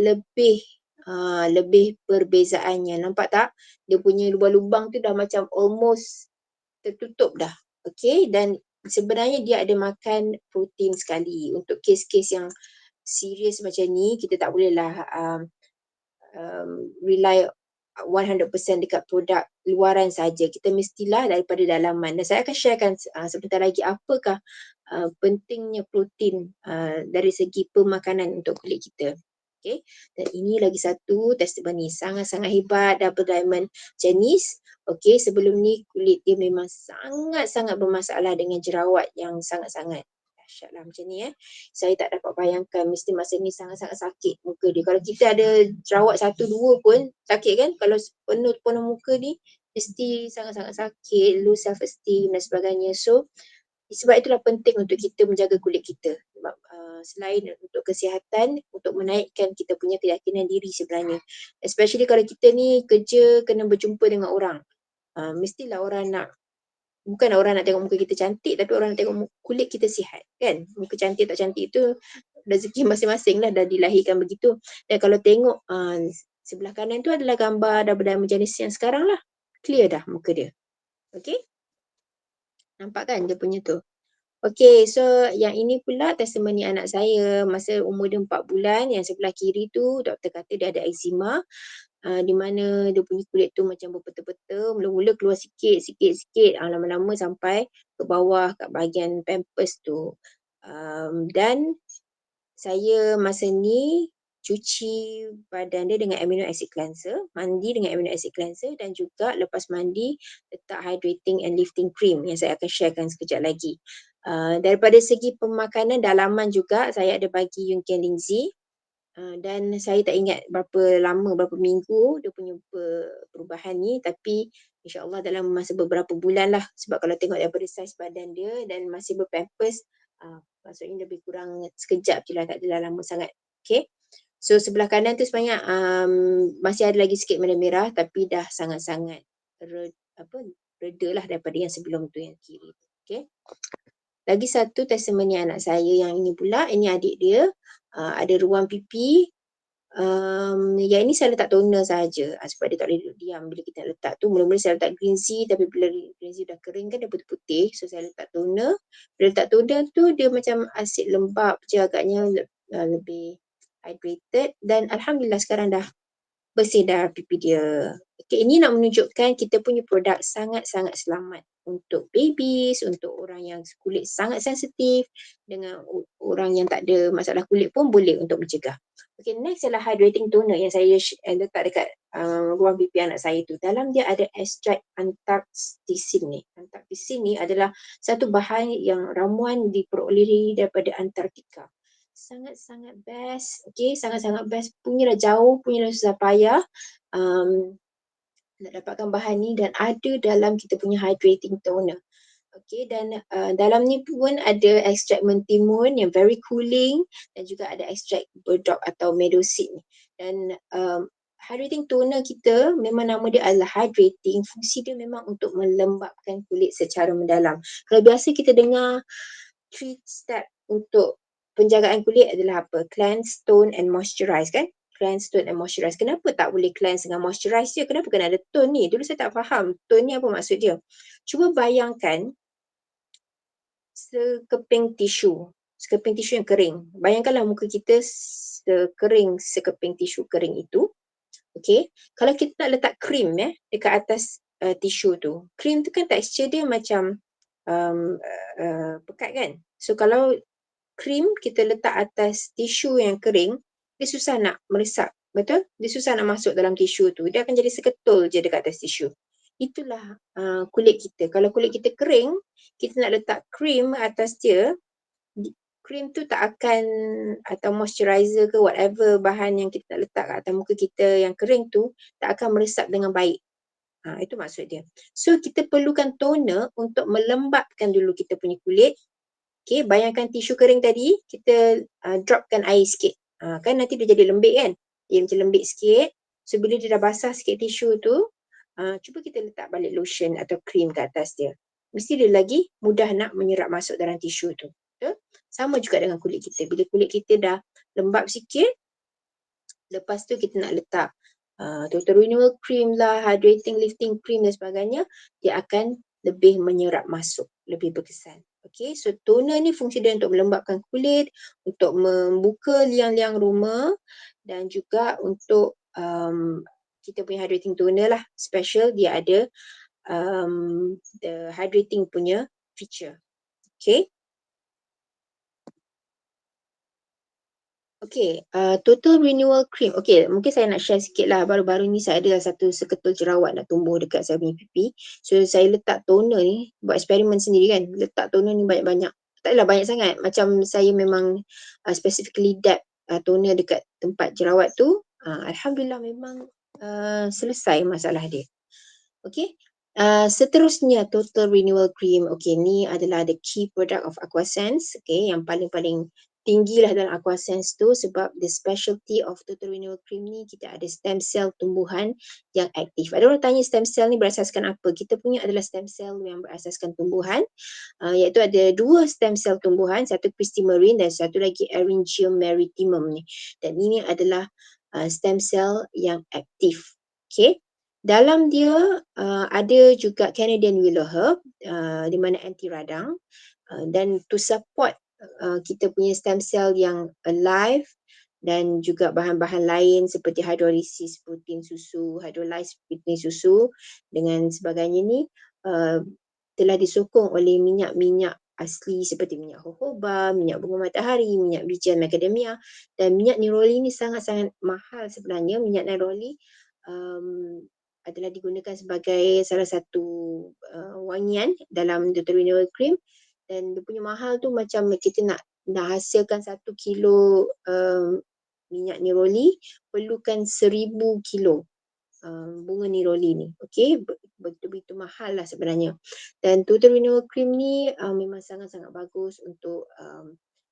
lebih perbezaannya. Nampak tak? Dia punya lubang-lubang tu dah macam almost tertutup dah. Okey, dan sebenarnya dia ada makan protein sekali. Untuk kes-kes yang serius macam ni, kita tak bolehlah rely 100% dekat produk luaran saja. Kita mestilah daripada dalaman. Dan saya akan sharekan sebentar lagi apakah pentingnya protein dari segi pemakanan untuk kulit kita. Okay. Dan ini lagi satu testimoni sangat-sangat hebat, double diamond jenis. Okay, sebelum ni kulit dia memang sangat-sangat bermasalah dengan jerawat yang sangat-sangat dahsyat lah macam ni. Saya tak dapat bayangkan, mesti masa ni sangat-sangat sakit muka dia. Kalau kita ada jerawat 1-2 pun sakit kan. Kalau penuh muka ni mesti sangat-sangat sakit, low self esteem dan sebagainya. So sebab itulah penting untuk kita menjaga kulit kita. Sebab selain untuk kesihatan, untuk menaikkan kita punya keyakinan diri sebenarnya. Especially kalau kita ni kerja kena berjumpa dengan orang. Mestilah orang nak, bukan orang nak tengok muka kita cantik, tapi orang nak tengok kulit kita sihat kan. Muka cantik tak cantik tu rezeki masing-masing lah, dah dilahirkan begitu. Dan kalau tengok sebelah kanan tu adalah gambar daripada jenis yang sekarang lah. Clear dah muka dia. Okay, nampak kan dia punya tu. Okey, so yang ini pula testimoni anak saya masa umur dia 4 bulan, yang sebelah kiri tu doktor kata dia ada eczema, di mana dia punya kulit tu macam berpeta-peta, mula-mula keluar sikit sikit sikit, lama-lama sampai ke bawah kat bahagian pampers tu. Dan saya masa ni cuci badan dia dengan amino acid cleanser, mandi dengan amino acid cleanser dan juga lepas mandi letak hydrating and lifting cream yang saya akan sharekan sekejap lagi. Daripada segi pemakanan dalaman juga saya ada bagi Yunken Lingzi, dan saya tak ingat berapa lama, berapa minggu dia punya perubahan ni, tapi insya-Allah dalam masa beberapa bulan lah, sebab kalau tengok daripada saiz badan dia dan masih berpampers, maksudnya lebih kurang sekejap je lah, tak adalah lama sangat. Okey. So sebelah kanan tu sebenarnya, masih ada lagi sikit merah-merah tapi dah sangat-sangat apa, reda lah daripada yang sebelum tu yang kiri tu. Okey. Lagi satu testimoni anak saya yang ini pula, ini adik dia, ada ruam pipi. Yang ini saya letak toner saja, sebab dia tak boleh duduk diam bila kita nak letak tu. Mula-mula saya letak green tea, tapi bila green tea dah kering kan dia putih-putih, so saya letak toner. Bila letak toner tu dia macam asid lembap je agaknya, lebih hydrated, dan alhamdulillah sekarang dah bersih dah pipi dia. Okay, ini nak menunjukkan kita punya produk sangat-sangat selamat untuk babies, untuk orang yang kulit sangat sensitif, dengan orang yang tak ada masalah kulit pun boleh untuk mencegah. Okay, next adalah hydrating toner yang saya letak dekat ruang pipi anak saya tu. Dalam dia ada extract Antarcticin ni. Antarcticin ni adalah satu bahan yang ramuan diperolehi daripada Antartika. Sangat-sangat best, okey, sangat-sangat best. Punyalah jauh, punyalah susah payah nak dapatkan bahan ni, dan ada dalam kita punya hydrating toner. Okey, dan dalam ni pun ada ekstrak mentimun yang very cooling, dan juga ada ekstrak burdock atau meadow seed ni. Dan hydrating toner kita memang nama dia adalah hydrating, fungsi dia memang untuk melembapkan kulit secara mendalam. Kalau biasa kita dengar 3 step untuk penjagaan kulit adalah apa? Cleanse, tone and moisturize kan? Cleanse, tone and moisturize. Kenapa tak boleh cleanse dengan moisturize je? Kenapa kena ada tone ni? Dulu saya tak faham tone ni apa maksud dia. Cuba bayangkan sekeping tisu yang kering. Bayangkanlah muka kita sekeping tisu kering itu. Okey, kalau kita nak letak krim dekat atas tisu tu. Krim tu kan tekstur dia macam pekat kan? So kalau krim kita letak atas tisu yang kering, dia susah nak meresap, betul? Dia susah nak masuk dalam tisu tu. Dia akan jadi seketul je dekat atas tisu. Itulah kulit kita. Kalau kulit kita kering, kita nak letak krim atas dia, krim tu tak akan, atau moisturizer ke whatever bahan yang kita nak letak kat atas muka kita yang kering tu, tak akan meresap dengan baik. Itu maksud dia. So kita perlukan toner untuk melembapkan dulu kita punya kulit. Okay, bayangkan tisu kering tadi, kita dropkan air sikit. Kan nanti dia jadi lembik kan? Dia macam lembik sikit. So bila dia dah basah sikit tisu tu, cuba kita letak balik lotion atau krim kat atas dia. Mesti dia lagi mudah nak menyerap masuk dalam tisu tu. Betul? Sama juga dengan kulit kita. Bila kulit kita dah lembap sikit, lepas tu kita nak letak total renewal cream lah, hydrating lifting cream dan sebagainya, dia akan lebih menyerap masuk, lebih berkesan. Okay, so toner ni fungsi dia untuk melembapkan kulit, untuk membuka liang-liang rumah, dan juga untuk kita punya hydrating toner lah, special dia ada the hydrating punya feature. Okay. Okay, total renewal cream. Okay, mungkin saya nak share sikit lah. Baru-baru ni saya ada satu seketul jerawat nak tumbuh dekat saya punya pipi. So saya letak toner ni, buat eksperimen sendiri kan. Letak toner ni banyak-banyak. Tak adalah banyak sangat. Macam saya memang specifically dab toner dekat tempat jerawat tu. Alhamdulillah memang selesai masalah dia. Okay. Seterusnya total renewal cream. Okay, ni adalah the key product of Aquasense. Okay, yang paling-paling tinggilah dalam Aquasense tu, sebab the specialty of total renewal cream ni kita ada stem cell tumbuhan yang aktif. Ada orang tanya stem cell ni berasaskan apa? Kita punya adalah stem cell yang berasaskan tumbuhan, iaitu ada 2 stem cell tumbuhan, satu Cristimarine dan satu lagi Eryngium maritimum ni. Dan ini adalah stem cell yang aktif. Okay. Dalam dia ada juga Canadian willow herb, di mana anti radang. Dan to support kita punya stem cell yang alive, dan juga bahan-bahan lain seperti hidrolisis protein susu, hydrolyze protein susu dengan sebagainya ni telah disokong oleh minyak-minyak asli seperti minyak jojoba, minyak bunga matahari, minyak bijian macadamia, dan minyak neroli ni sangat-sangat mahal sebenarnya. Minyak neroli adalah digunakan sebagai salah satu wangian dalam deuterium cream, dan dia punya mahal tu macam kita nak hasilkan 1 kilo minyak neroli perlukan 1000 kilo bunga neroli ni. Okey, begitu mahal lah sebenarnya. Dan total renewal cream ni memang sangat-sangat bagus untuk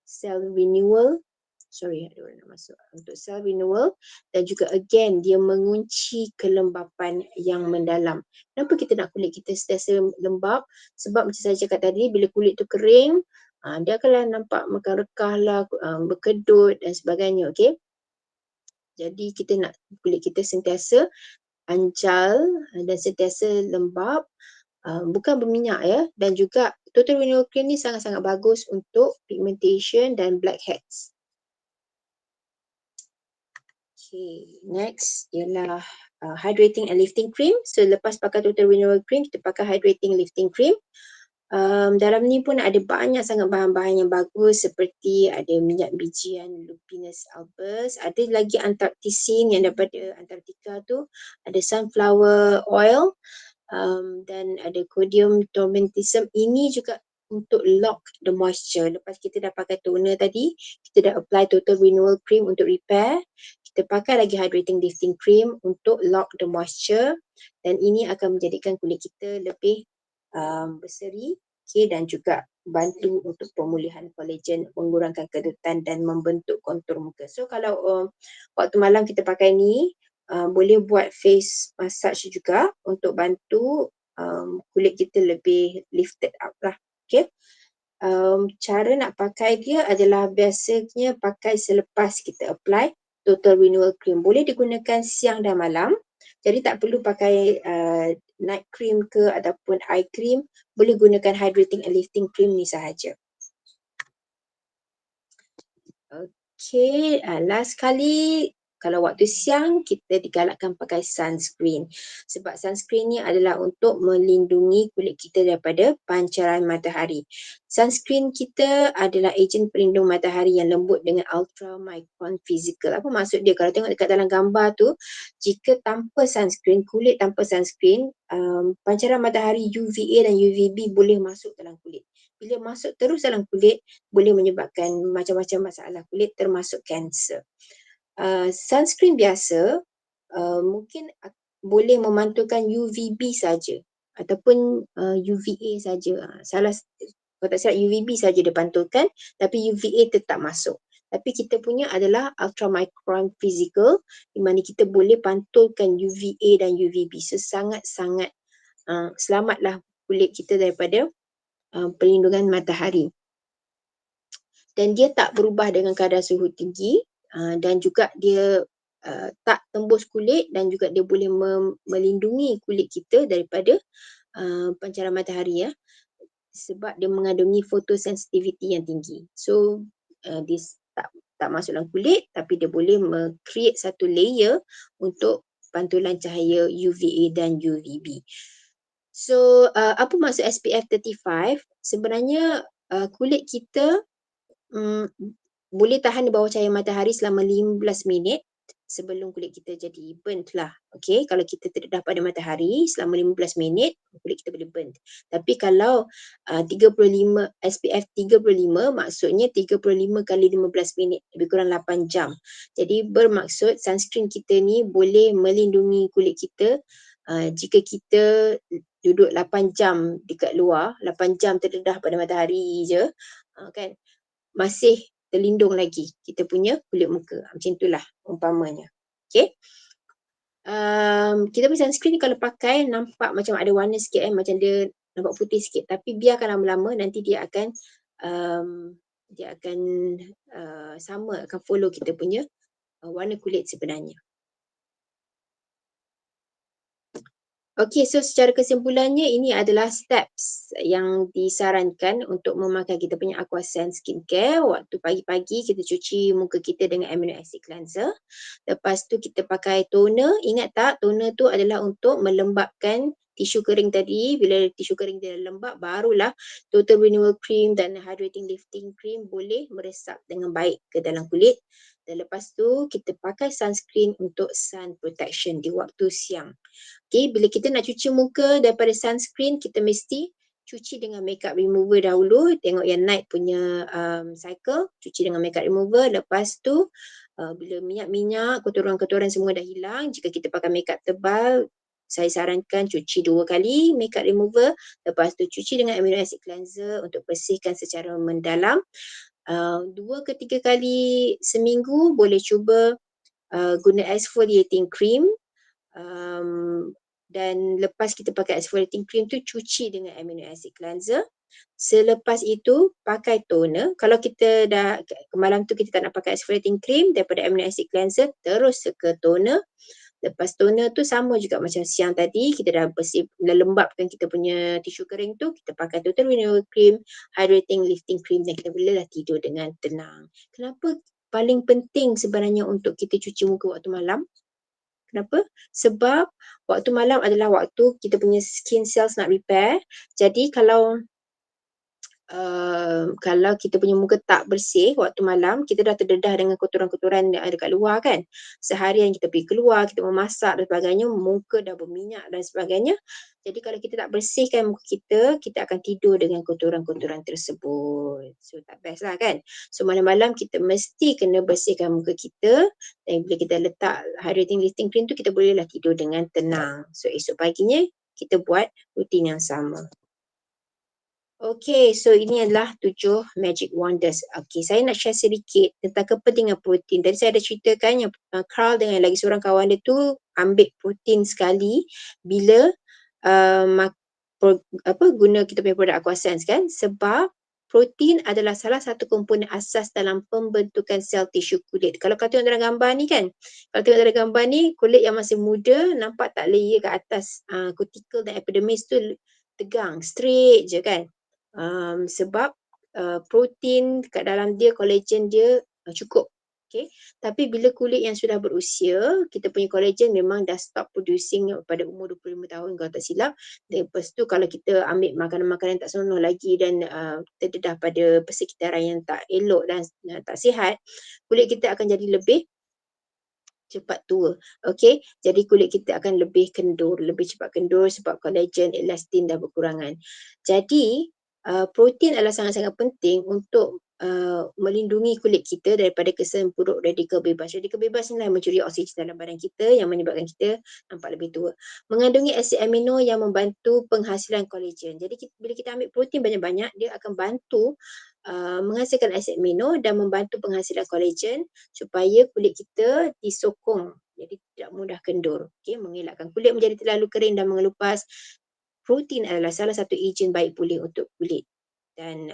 cell renewal. Sorry, ada orang nak masuk. Untuk cell renewal, dan juga again dia mengunci kelembapan yang mendalam. Kenapa kita nak kulit kita sentiasa lembap? Sebab macam saya cakap tadi, bila kulit tu kering, dia akanlah nampak makan rekah lah, berkedut dan sebagainya. Okey. Jadi kita nak kulit kita sentiasa ancal dan sentiasa lembap, bukan berminyak ya. Dan juga total renewal cream ni sangat-sangat bagus untuk pigmentation dan blackheads. Okay, next ialah hydrating and lifting cream. So lepas pakai total renewal cream, kita pakai hydrating lifting cream. Dalam ni pun ada banyak sangat bahan-bahan yang bagus, seperti ada minyak bijian Lupinus albus, ada lagi antarcticin yang daripada Antartika tu, ada sunflower oil, dan ada Codium tormentisum. Ini juga untuk lock the moisture. Lepas kita dah pakai toner tadi, kita dah apply total renewal cream untuk repair, kita pakai lagi hydrating lifting cream untuk lock the moisture, dan ini akan menjadikan kulit kita lebih berseri, dan juga bantu untuk pemulihan kolagen, mengurangkan kedutan dan membentuk kontur muka. So kalau waktu malam kita pakai ni, boleh buat face massage juga untuk bantu kulit kita lebih lifted up lah. Okay. Cara nak pakai dia adalah biasanya pakai selepas kita apply total renewal cream. Boleh digunakan siang dan malam. Jadi tak perlu pakai night cream ke ataupun eye cream. Boleh gunakan hydrating and lifting cream ni sahaja. Okay, last kali kalau waktu siang kita digalakkan pakai sunscreen. Sebab sunscreen ni adalah untuk melindungi kulit kita daripada pancaran matahari. Sunscreen kita adalah ejen pelindung matahari yang lembut dengan ultra micron physical. Apa maksud dia? Kalau tengok dekat dalam gambar tu, jika tanpa sunscreen, kulit tanpa sunscreen, pancaran matahari UVA dan UVB boleh masuk dalam kulit. Bila masuk terus dalam kulit, boleh menyebabkan macam-macam masalah kulit termasuk kanser. Sunscreen biasa mungkin boleh memantulkan UVB saja ataupun UVA saja. Kalau tak silap UVB saja dia pantulkan, tapi UVA tetap masuk. Tapi kita punya adalah ultramicron physical, di mana kita boleh pantulkan UVA dan UVB. So sangat-sangat selamatlah kulit kita daripada perlindungan matahari. Dan dia tak berubah dengan kadar suhu tinggi, dan juga dia tak tembus kulit, dan juga dia boleh melindungi kulit kita daripada pancaran matahari ya, sebab dia mengandungi photosensitivity yang tinggi. So dia tak masuk dalam kulit, tapi dia boleh create satu layer untuk pantulan cahaya UVA dan UVB. So apa maksud SPF 35? Sebenarnya kulit kita boleh tahan di bawah cahaya matahari selama 15 minit sebelum kulit kita jadi burnt lah. Okay, kalau kita terdedah pada matahari selama 15 minit, kulit kita boleh burnt. Tapi kalau 35 SPF 35, maksudnya 35 kali 15 minit, lebih kurang 8 jam. Jadi bermaksud sunscreen kita ni boleh melindungi kulit kita jika kita duduk 8 jam dekat luar, 8 jam terdedah pada matahari je, kan, masih terlindung lagi kita punya kulit muka. Macam itulah umpamanya. Okay. Kita punya sunscreen ni kalau pakai nampak macam ada warna sikit, macam dia nampak putih sikit. Tapi biarkan lama-lama nanti dia akan sama, akan follow kita punya warna kulit sebenarnya. Okey, so secara kesimpulannya ini adalah steps yang disarankan untuk memakai kita punya Aquasen skincare. Waktu pagi-pagi kita cuci muka kita dengan amino acid cleanser. Lepas tu kita pakai toner, ingat tak toner tu adalah untuk melembapkan tisu kering tadi. Bila tisu kering dia lembap, barulah total renewal cream dan hydrating lifting cream boleh meresap dengan baik ke dalam kulit. Dan lepas tu kita pakai sunscreen untuk sun protection di waktu siang. Okay, bila kita nak cuci muka daripada sunscreen, kita mesti cuci dengan makeup remover dahulu. Tengok yang night punya cycle, cuci dengan makeup remover. Lepas tu, bila minyak-minyak, kotoran-kotoran semua dah hilang, jika kita pakai makeup tebal, saya sarankan cuci 2 kali makeup remover. Lepas tu cuci dengan amino acid cleanser untuk bersihkan secara mendalam. 2 ke 3 kali seminggu boleh cuba guna exfoliating cream. Dan lepas kita pakai exfoliating cream tu, cuci dengan amino acid cleanser. Selepas itu pakai toner. Kalau kita dah malam tu kita tak nak pakai exfoliating cream, daripada amino acid cleanser terus ke toner. Lepas toner tu sama juga macam siang tadi, kita dah bersih, dah lembapkan kita punya tisu kering tu, kita pakai total renewal cream, hydrating lifting cream dan kita bolehlah tidur dengan tenang. Kenapa paling penting sebenarnya untuk kita cuci muka waktu malam? Kenapa? Sebab waktu malam adalah waktu kita punya skin cells nak repair. Jadi kalau kita punya muka tak bersih waktu malam, kita dah terdedah dengan kotoran-kotoran yang ada kat luar kan. Seharian kita pergi keluar, kita memasak dan sebagainya, muka dah berminyak dan sebagainya. Jadi kalau kita tak bersihkan muka kita akan tidur dengan kotoran-kotoran tersebut. So tak best lah kan. So malam-malam kita mesti kena bersihkan muka kita, dan bila kita letak hydrating lifting cream tu, kita bolehlah tidur dengan tenang. So esok paginya kita buat rutin yang sama. Okey, so ini adalah 7 magic wonders. Okey, saya nak share sedikit tentang kepentingan protein. Tadi saya ada ceritakan yang Carl dengan lagi seorang kawan dia tu ambil protein sekali bila guna kita punya produk Aquasense kan, sebab protein adalah salah satu komponen asas dalam pembentukan sel tisu kulit. Kalau kau tengok dalam gambar ni kan, kalau tengok dalam gambar ni, kulit yang masih muda nampak tak layer kat atas cuticle dan epidermis tu tegang, straight je kan. Sebab protein kat dalam dia, collagen dia cukup. Okay. Tapi bila kulit yang sudah berusia, kita punya collagen memang dah stop producing pada umur 25 tahun kalau tak silap. Lepas tu kalau kita ambil makanan-makanan tak senonoh lagi dan terdedah pada persekitaran yang tak elok dan tak sihat, kulit kita akan jadi lebih cepat tua. Okey, jadi kulit kita akan lebih kendur, lebih cepat kendur sebab collagen, elastin dah berkurangan. Jadi, protein adalah sangat-sangat penting untuk melindungi kulit kita daripada kesan buruk radikal bebas. Radikal bebas inilah yang mencuri oksigen dalam badan kita yang menyebabkan kita nampak lebih tua. Mengandungi asid amino yang membantu penghasilan collagen. Jadi bila kita ambil protein banyak-banyak, dia akan bantu menghasilkan asid amino dan membantu penghasilan collagen supaya kulit kita disokong jadi tidak mudah kendur. Okay, mengelakkan kulit menjadi terlalu kering dan mengelupas. Protein adalah salah satu ejen baik pulih untuk kulit. Dan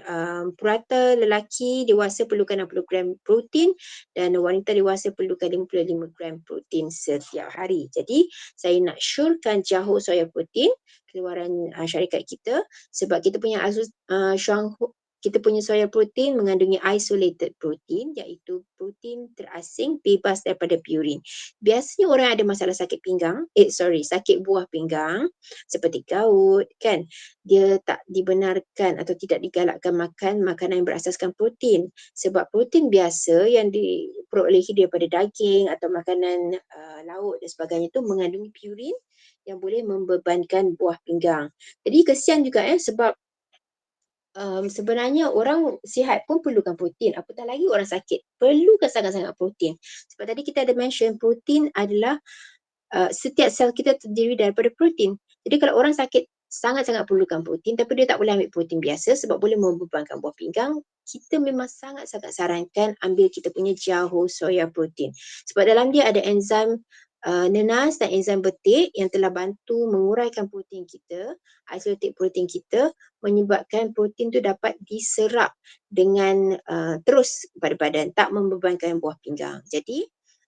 purata lelaki dewasa perlukan 60 gram protein dan wanita dewasa perlukan 55 gram protein setiap hari. Jadi saya nak syorkan jauh soya protein keluaran syarikat kita sebab kita punya kita punya soya protein mengandungi isolated protein iaitu protein terasing bebas daripada purin. Biasanya orang ada masalah sakit pinggang, sakit buah pinggang seperti gout kan, dia tak dibenarkan atau tidak digalakkan makan makanan yang berasaskan protein sebab protein biasa yang diperolehi daripada daging atau makanan laut dan sebagainya itu mengandungi purin yang boleh membebankan buah pinggang. Jadi kesian juga sebab sebenarnya orang sihat pun perlukan protein, apatah lagi orang sakit perlukan sangat-sangat protein. Sebab tadi kita ada mention protein adalah setiap sel kita terdiri daripada protein. Jadi kalau orang sakit sangat-sangat perlukan protein tapi dia tak boleh ambil protein biasa sebab boleh membebankan buah pinggang, kita memang sangat-sangat sarankan ambil kita punya jauh soya protein. Sebab dalam dia ada enzim nenas dan enzim betik yang telah bantu menguraikan protein kita, isolated protein kita, menyebabkan protein tu dapat diserap dengan terus pada badan, tak membebankan buah pinggang. Jadi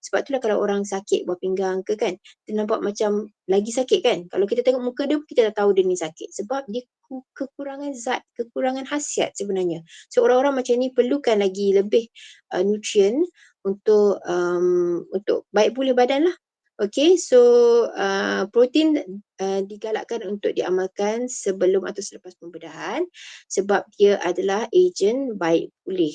Sebab itulah kalau orang sakit buah pinggang ke kan, dia nampak macam lagi sakit kan. Kalau kita tengok muka dia, kita dah tahu dia ni sakit. Sebab dia kekurangan zat, kekurangan khasiat sebenarnya. So orang-orang macam ni perlukan lagi lebih nutrien untuk baik pulih badan lah. Okay, so protein digalakkan untuk diamalkan sebelum atau selepas pembedahan sebab dia adalah ejen baik pulih,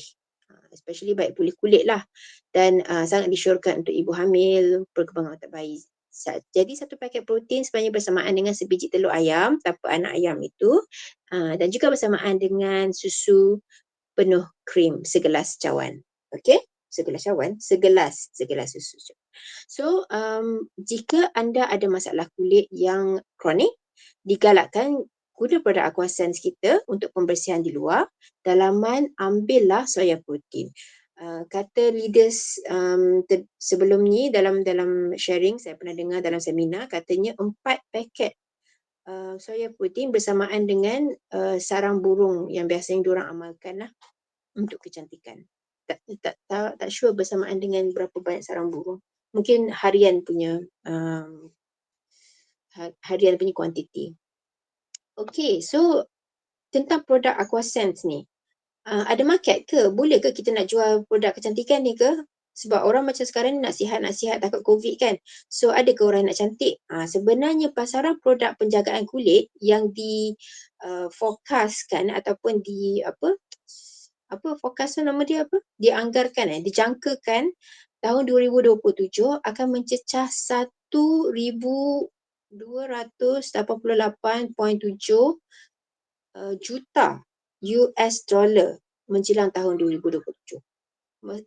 especially baik pulih kulit lah, dan sangat disyorkan untuk ibu hamil, perkembangan otak bayi. Jadi satu paket protein sebenarnya bersamaan dengan sebiji telur ayam tanpa anak ayam itu, dan juga bersamaan dengan susu penuh krim segelas cawan. Okey? Segelas susu. So, jika anda ada masalah kulit yang kronik, digalakkan guna produk Aquasense kita untuk pembersihan di luar. Dalaman ambillah soya protein. Kata leaders sebelum ni dalam sharing saya pernah dengar dalam seminar, katanya 4 paket soya protein bersamaan dengan sarang burung yang biasanya diorang amalkan lah untuk kecantikan. Tak sure bersamaan dengan berapa banyak sarang burung. Mungkin harian punya kuantiti. Okay, so tentang produk Aquasense ni, ada market ke? Boleh ke kita nak jual produk kecantikan ni ke? Sebab orang macam sekarang ni nak sihat takut COVID kan. So ada ke orang nak cantik? Sebenarnya pasaran produk penjagaan kulit yang di forecastkan ataupun forecast tu nama dia apa? Dianggarkan dijangkakan tahun 2027 akan mencecah 1,288.7 juta US dollar menjelang tahun 2027.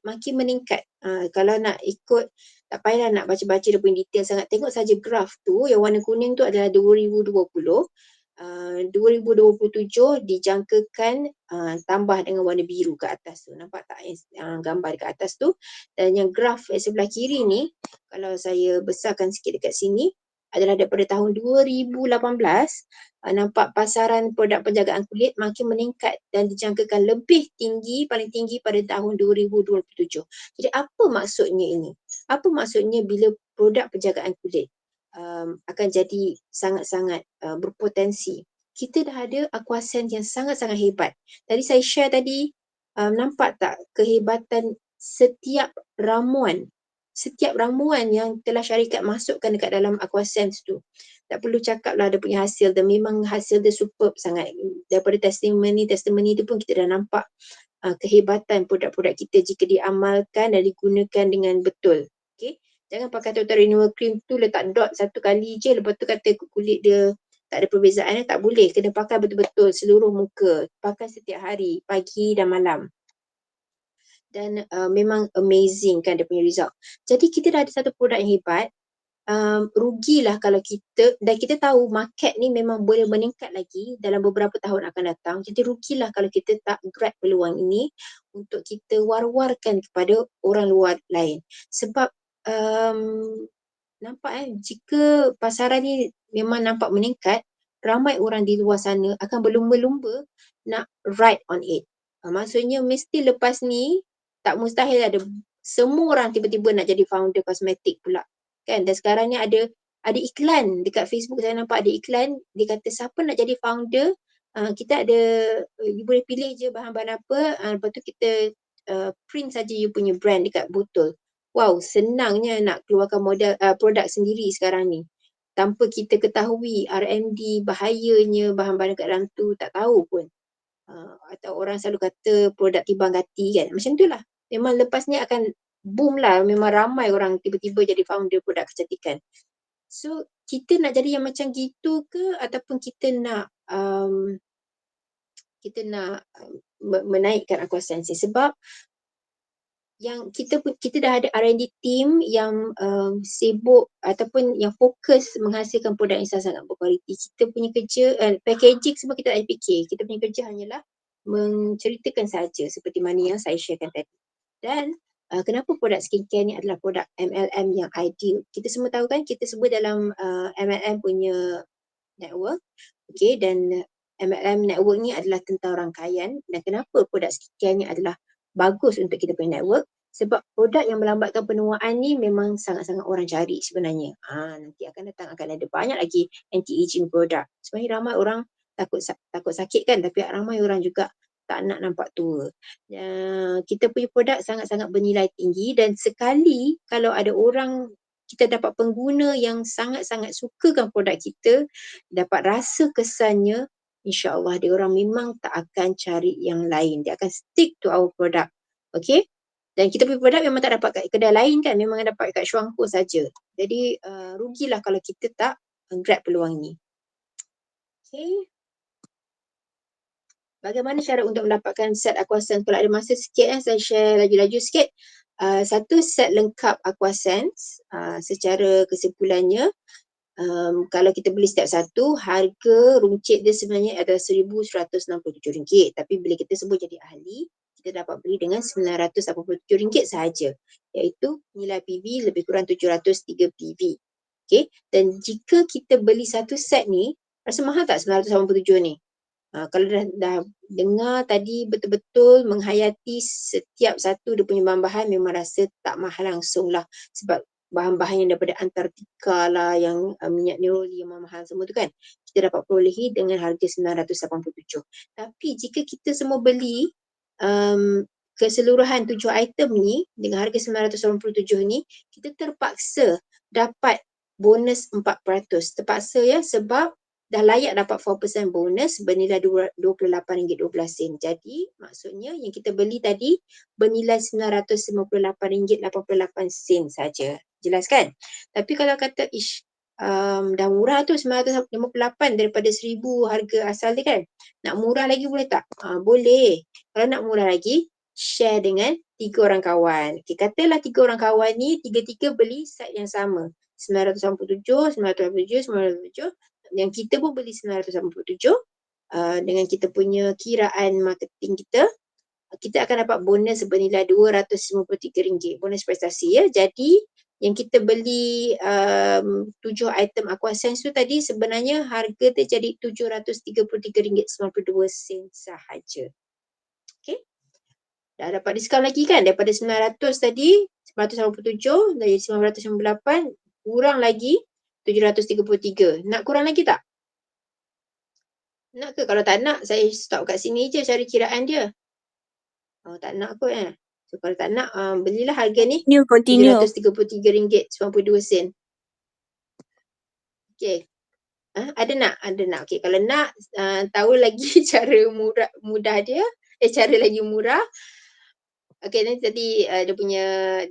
Makin meningkat. Kalau nak ikut, tak payahlah nak baca-baca dia punya detail sangat. Tengok saja graf tu, yang warna kuning tu adalah 2020. 2027 dijangkakan tambah dengan warna biru ke atas tu. Nampak tak gambar dekat atas tu? Dan yang graf sebelah kiri ni, kalau saya besarkan sikit dekat sini, adalah daripada tahun 2018, nampak pasaran produk penjagaan kulit makin meningkat dan dijangkakan lebih tinggi, paling tinggi pada tahun 2027. Jadi apa maksudnya ini? Apa maksudnya bila produk penjagaan kulit akan jadi sangat-sangat berpotensi? Kita dah ada Aquasense yang sangat-sangat hebat. Tadi saya share tadi, nampak tak kehebatan setiap ramuan yang telah syarikat masukkan dekat dalam Aquasense tu. Tak perlu cakap lah dia punya hasil, dan memang hasil dia superb sangat. Daripada testimoni tu pun kita dah nampak kehebatan produk-produk kita jika diamalkan dan digunakan dengan betul. Okay? Jangan pakai Total Renewal Cream tu letak dot satu kali je, lepas tu kata kulit dia tak ada perbezaan. Tak boleh, kena pakai betul-betul seluruh muka. Pakai setiap hari, pagi dan malam. Dan memang amazing kan dia punya result. Jadi kita dah ada satu produk yang hebat. Rugilah kalau kita, dan kita tahu market ni memang boleh meningkat lagi dalam beberapa tahun akan datang. Jadi rugilah kalau kita tak grab peluang ini untuk kita war-warkan kepada orang luar lain. Sebab nampak jika pasaran ni memang nampak meningkat, ramai orang di luar sana akan berlumba-lumba nak ride on it. Maksudnya mesti lepas ni tak mustahil ada semua orang tiba-tiba nak jadi founder kosmetik pula. Kan? Dan sekarang ni ada iklan dekat Facebook, saya nampak ada iklan, dia kata siapa nak jadi founder, kita ada, you boleh pilih je bahan-bahan apa, lepas tu kita print saja you punya brand dekat botol. Wow, senangnya nak keluarkan model produk sendiri sekarang ni. Tanpa kita ketahui R&D, bahayanya bahan-bahan kat dalam tu, tak tahu pun. Atau orang selalu kata produk timbang gati kan. Macam tu lah. Memang lepas ni akan boom lah. Memang ramai orang tiba-tiba jadi founder produk kecantikan. So, kita nak jadi yang macam gitu ke, ataupun kita nak menaikkan Aquasense? Sebab yang kita dah ada R&D team yang sibuk ataupun yang fokus menghasilkan produk yang sangat berkualiti. Kita punya kerja, packaging semua kita tak fikir. Kita punya kerja hanyalah menceritakan saja seperti mana yang saya sharekan tadi. Dan kenapa produk skincare ni adalah produk MLM yang ideal? Kita semua tahu kan, kita semua dalam MLM punya network. Okay, dan MLM network ni adalah tentang rangkaian. Dan kenapa produk skincare ni adalah bagus untuk kita punya network? Sebab produk yang melambatkan penuaan ni memang sangat-sangat orang cari sebenarnya. Nanti akan datang akan ada banyak lagi anti-aging produk. Sebenarnya ramai orang takut sakit kan, tapi ramai orang juga tak nak nampak tua. Kita punya produk sangat-sangat bernilai tinggi dan sekali kalau ada orang kita dapat pengguna yang sangat-sangat sukakan produk kita, dapat rasa kesannya, insya-Allah dia orang memang tak akan cari yang lain. Dia akan stick to our product. Okay? Dan kita punya produk memang tak dapat kat kedai lain kan, memang dapat kat Syuangko saja. Jadi rugilah kalau kita tak grab peluang ni. Okay. Bagaimana cara untuk mendapatkan set Aquasense? Kalau ada masa sikit saya share laju-laju sikit. Satu set lengkap Aquasense, secara kesimpulannya, kalau kita beli step satu, harga runcit dia sebenarnya adalah RM1,167. Tapi bila kita sebut jadi ahli, kita dapat beli dengan RM987 sahaja. Iaitu nilai PV lebih kurang 703 PV. Okay? Dan jika kita beli satu set ni, rasa mahal tak RM987 ni? Kalau dah dengar tadi betul-betul menghayati setiap satu dia punya bahan-bahan, memang rasa tak mahal langsung lah. Sebab bahan-bahan yang daripada Antartika lah, yang minyak neroli yang mahal semua tu kan, kita dapat perolehi dengan harga RM987. Tapi jika kita semua beli keseluruhan 7 item ni dengan harga RM987 ni, kita terpaksa dapat bonus 4%. Terpaksa ya, sebab dah layak dapat 4% bonus bernilai RM28.12. Jadi maksudnya yang kita beli tadi bernilai RM958.88 saja. Jelas kan? Tapi kalau kata dah murah tu 958 daripada 1000 harga asal dia kan. Nak murah lagi boleh tak? Boleh. Kalau nak murah lagi, share dengan 3 orang kawan. Okay, katalah 3 orang kawan ni tiga-tiga beli set yang sama. 987, 987, 987. Yang kita pun beli 987, dengan kita punya kiraan marketing kita akan dapat bonus bernilai RM253, bonus prestasi ya. Jadi yang kita beli 7 item Aquasense tu tadi sebenarnya harga dia jadi RM733.92 sahaja. Okay. Dah dapat diskaun lagi kan, daripada 900 tadi, 987 dari 998 kurang lagi 733. Nak kurang lagi tak? Nak ke? Kalau tak nak, saya stop kat sini je cari kiraan dia. Tak nak kot So kalau tak nak, belilah harga ni Continue. RM733.92. Okay. Ada nak? Ada nak. Okay, kalau nak tahu lagi cara mudah dia, cara lagi murah. Okay, nanti tadi dia punya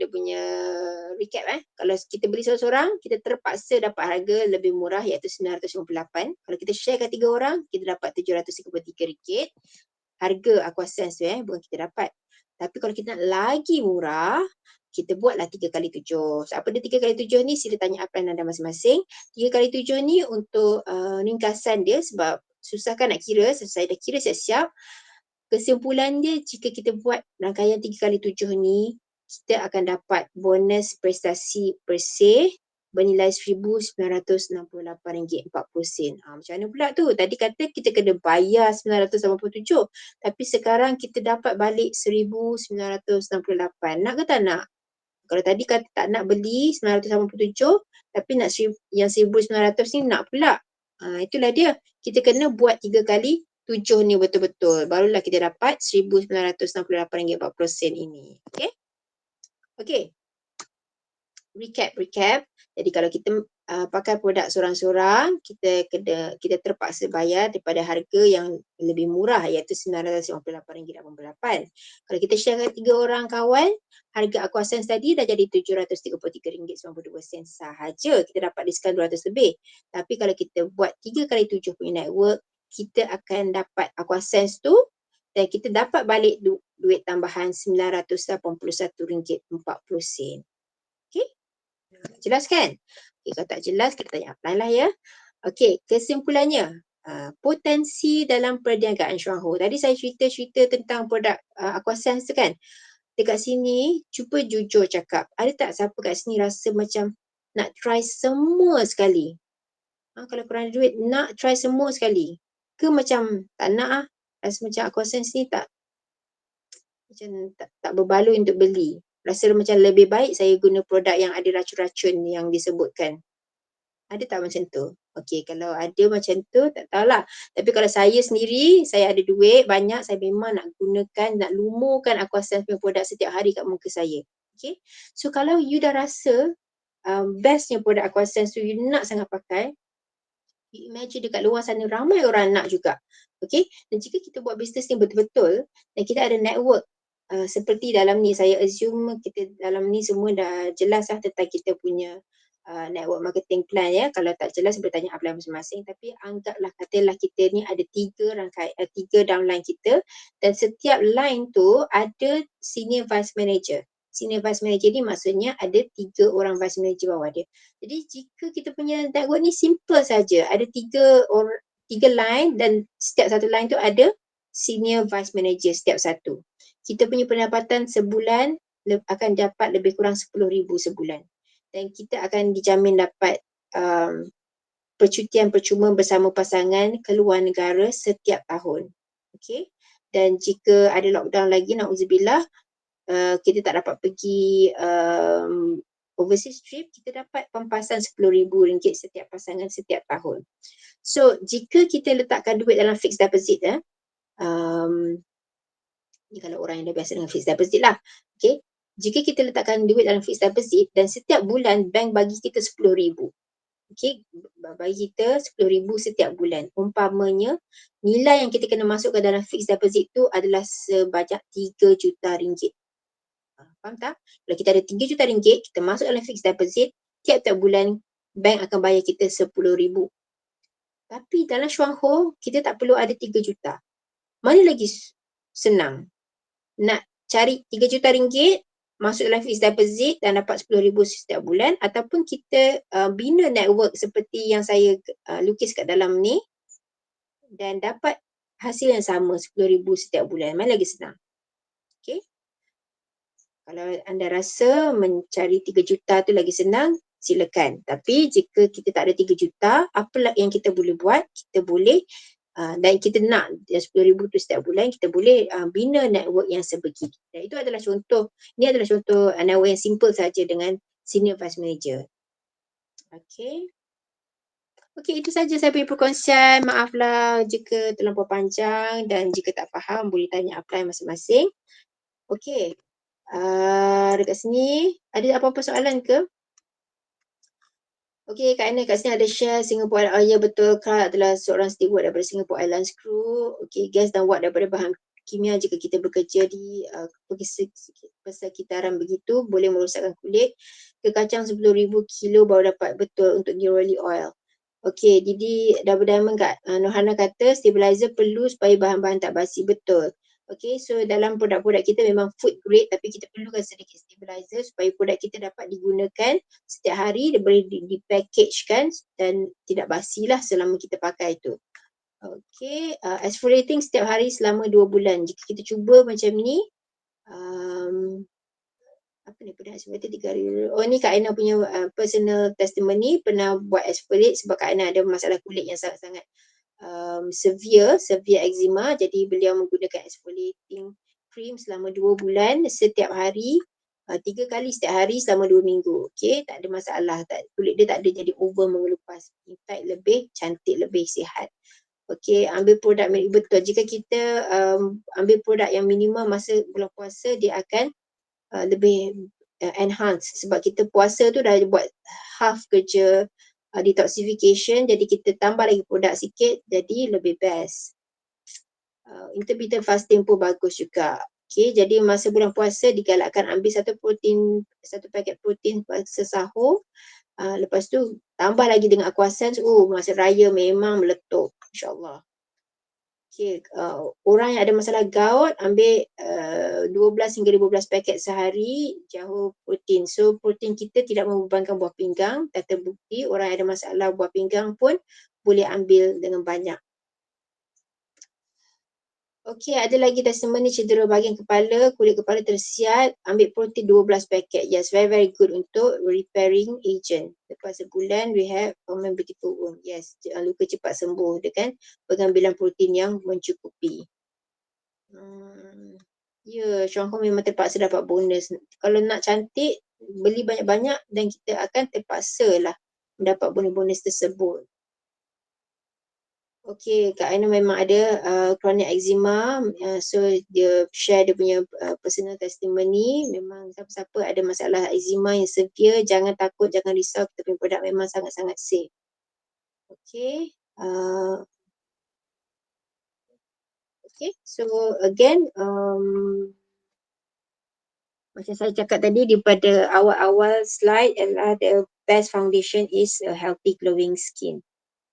recap Kalau kita beli seorang-seorang, kita terpaksa dapat harga lebih murah iaitu RM958. Kalau kita share kat 3 orang, kita dapat RM733. Harga Aquasense tu bukan kita dapat. Tapi kalau kita nak lagi murah, kita buatlah 3x7. So, apa dia 3x7 ni? Sila tanya apa anda masing-masing. 3x7 ni untuk ringkasan dia sebab susah kan nak kira. So, saya dah kira siap-siap. Kesimpulan dia, jika kita buat rangkaian 3x7 ni, kita akan dapat bonus prestasi bersih bernilai RM1,968.40. Macam mana pula tu? Tadi kata kita kena bayar RM987, tapi sekarang kita dapat balik RM1,968. Nak ke tak nak? Kalau tadi kata tak nak beli RM987, tapi nak yang RM1,900 ni nak pula. Itulah dia. Kita kena buat 3x7 ni betul-betul. Barulah kita dapat RM1,968.40 ini. Okay? Okay. Recap. Jadi kalau kita pakai produk seorang-seorang, kita terpaksa bayar daripada harga yang lebih murah iaitu RM958.88. Kalau kita share dengan 3 orang kawan, harga Aquasense tadi dah jadi RM733.92 sahaja. Kita dapat diskaun RM200 lebih. Tapi kalau kita buat 3x7 punya network, kita akan dapat Aquasense tu dan kita dapat balik duit tambahan RM981.40. Okay? Jelas kan? Okay, kalau tak jelas, kita tanya upline lah ya. Okay, kesimpulannya, potensi dalam perniagaan Syuangho. Tadi saya cerita tentang produk Aquasense tu kan. Dekat sini, cuba jujur cakap. Ada tak siapa kat sini rasa macam nak try semua sekali? Kalau korang ada duit, nak try semua sekali? Ke macam tak nak rasa macam Aquasense ni tak berbaloi untuk beli? rasa macam lebih baik saya guna produk yang ada racun-racun yang disebutkan. Ada tak macam tu? Okey, kalau ada macam tu tak tahulah. Tapi kalau saya sendiri, saya ada duit banyak, saya memang nak gunakan, nak lumurkan Aquasense punya produk setiap hari kat muka saya. Okey. So kalau you dah rasa bestnya produk Aquasense tu, you nak sangat pakai, you imagine dekat luar sana ramai orang nak juga. Okey. Dan jika kita buat bisnes ni betul-betul dan kita ada network seperti dalam ni, saya assume kita dalam ni semua dah jelas lah tentang kita punya network marketing plan ya. Kalau tak jelas boleh tanya upline masing-masing, tapi anggaplah katalah kita ni ada 3 downline kita dan setiap line tu ada senior vice manager. Senior vice manager ni maksudnya ada 3 orang vice manager bawah dia. Jadi jika kita punya network ni simple saja, ada 3 line dan setiap satu line tu ada senior vice manager setiap satu. Kita punya pendapatan sebulan akan dapat lebih kurang 10,000 sebulan. Dan kita akan dijamin dapat percutian percuma bersama pasangan ke luar negara setiap tahun. Okey. Dan jika ada lockdown lagi, na'udzubillah, kita tak dapat pergi overseas trip, kita dapat pampasan RM10,000 setiap pasangan setiap tahun. So, jika kita letakkan duit dalam fixed deposit, ni kalau orang yang dah biasa dengan fixed deposit lah. Okay. Jika kita letakkan duit dalam fixed deposit dan setiap bulan bank bagi kita RM10,000. Okay, bagi kita RM10,000 setiap bulan. Umpamanya, nilai yang kita kena masukkan dalam fixed deposit tu adalah sebanyak RM3 juta. Faham tak? Kalau kita ada RM3 juta, kita masuk dalam fixed deposit, tiap-tiap bulan bank akan bayar kita RM10,000. Tapi dalam Shuang Ho, kita tak perlu ada RM3 juta. Mana lagi senang? Nak cari RM3 juta, masuk dalam fixed deposit dan dapat RM10,000 setiap bulan, ataupun kita bina network seperti yang saya lukis kat dalam ni dan dapat hasil yang sama RM10,000 setiap bulan. Mana lagi senang? Okay. Kalau anda rasa mencari 3 juta tu lagi senang, silakan. Tapi jika kita tak ada 3 juta, apalah yang kita boleh buat? Kita boleh dan kita nak RM10,000 tu setiap bulan, kita boleh bina network yang sebegini. Dan itu adalah contoh, ini adalah contoh network yang simple saja dengan senior vice manager. Okay. Okey, itu saja saya punya perkongsian. Maaflah jika terlampau panjang dan jika tak faham boleh tanya upline masing-masing. Okey. Dekat sini ada apa-apa soalan ke? Okey, Kak Ana kat sini ada share Singapore Airlines. Ya betul, Kak adalah seorang steward daripada Singapore Airlines crew. Okey, gas dan wad daripada bahan kimia jika kita bekerja di persekitaran begitu boleh merosakkan kulit. Kekacang 10,000 kilo baru dapat betul untuk Giroli oil. Okey, Didi Double Diamond Kak Nohana kata stabilizer perlu supaya bahan-bahan tak basi. Betul. Okey, so dalam produk-produk kita memang food grade tapi kita perlukan sedikit stabilizer supaya produk kita dapat digunakan setiap hari, dia boleh di-packagekan dan tidak basilah selama kita pakai itu. Okey, exfoliating setiap hari selama 2 bulan. Jika kita cuba macam ni, apa ni pernah exfoliate 3 hari. Oh ni Kak Aina punya personal testimony, pernah buat exfoliate sebab Kak Aina ada masalah kulit yang sangat-sangat severe eczema, jadi beliau menggunakan exfoliating cream selama 2 bulan setiap hari, 3 kali setiap hari selama 2 minggu. Okey, tak ada masalah, kulit dia tak ada jadi over mengelupas. In fact lebih cantik, lebih sihat. Okey, ambil produk betul. Jika kita ambil produk yang minimum masa bulan puasa, dia akan lebih enhance sebab kita puasa tu dah buat half kerja detoxification, jadi kita tambah lagi produk sikit jadi lebih best. Intermittent fasting pun bagus juga. Okay, jadi masa bulan puasa digalakkan ambil satu paket protein sesahur. Lepas tu tambah lagi dengan Aquasense, masa raya memang meletup, insyaAllah. Okay, orang yang ada masalah gout ambil 12 hingga 15 paket sehari jauh protein. So protein kita tidak membebankan buah pinggang, dan terbukti orang yang ada masalah buah pinggang pun boleh ambil dengan banyak. Okey, ada lagi testimoni cedera bahagian kepala, kulit kepala tersiat, ambil protein 12 paket. Yes, very good untuk repairing agent. Lepas sebulan rehab common beautiful wound. Yes, luka cepat sembuh dengan pengambilan protein yang mencukupi. Ya, Syangkong memang terpaksa dapat bonus. Kalau nak cantik, beli banyak-banyak dan kita akan terpaksalah mendapat bonus-bonus tersebut. Okey, Kak Aina memang ada chronic eczema, so dia share dia punya personal testimony. Memang siapa-siapa ada masalah eczema yang severe, jangan takut, jangan risau, kita punya produk memang sangat-sangat safe. Okey, okey, so again, macam saya cakap tadi daripada awal-awal slide adalah the best foundation is a healthy glowing skin.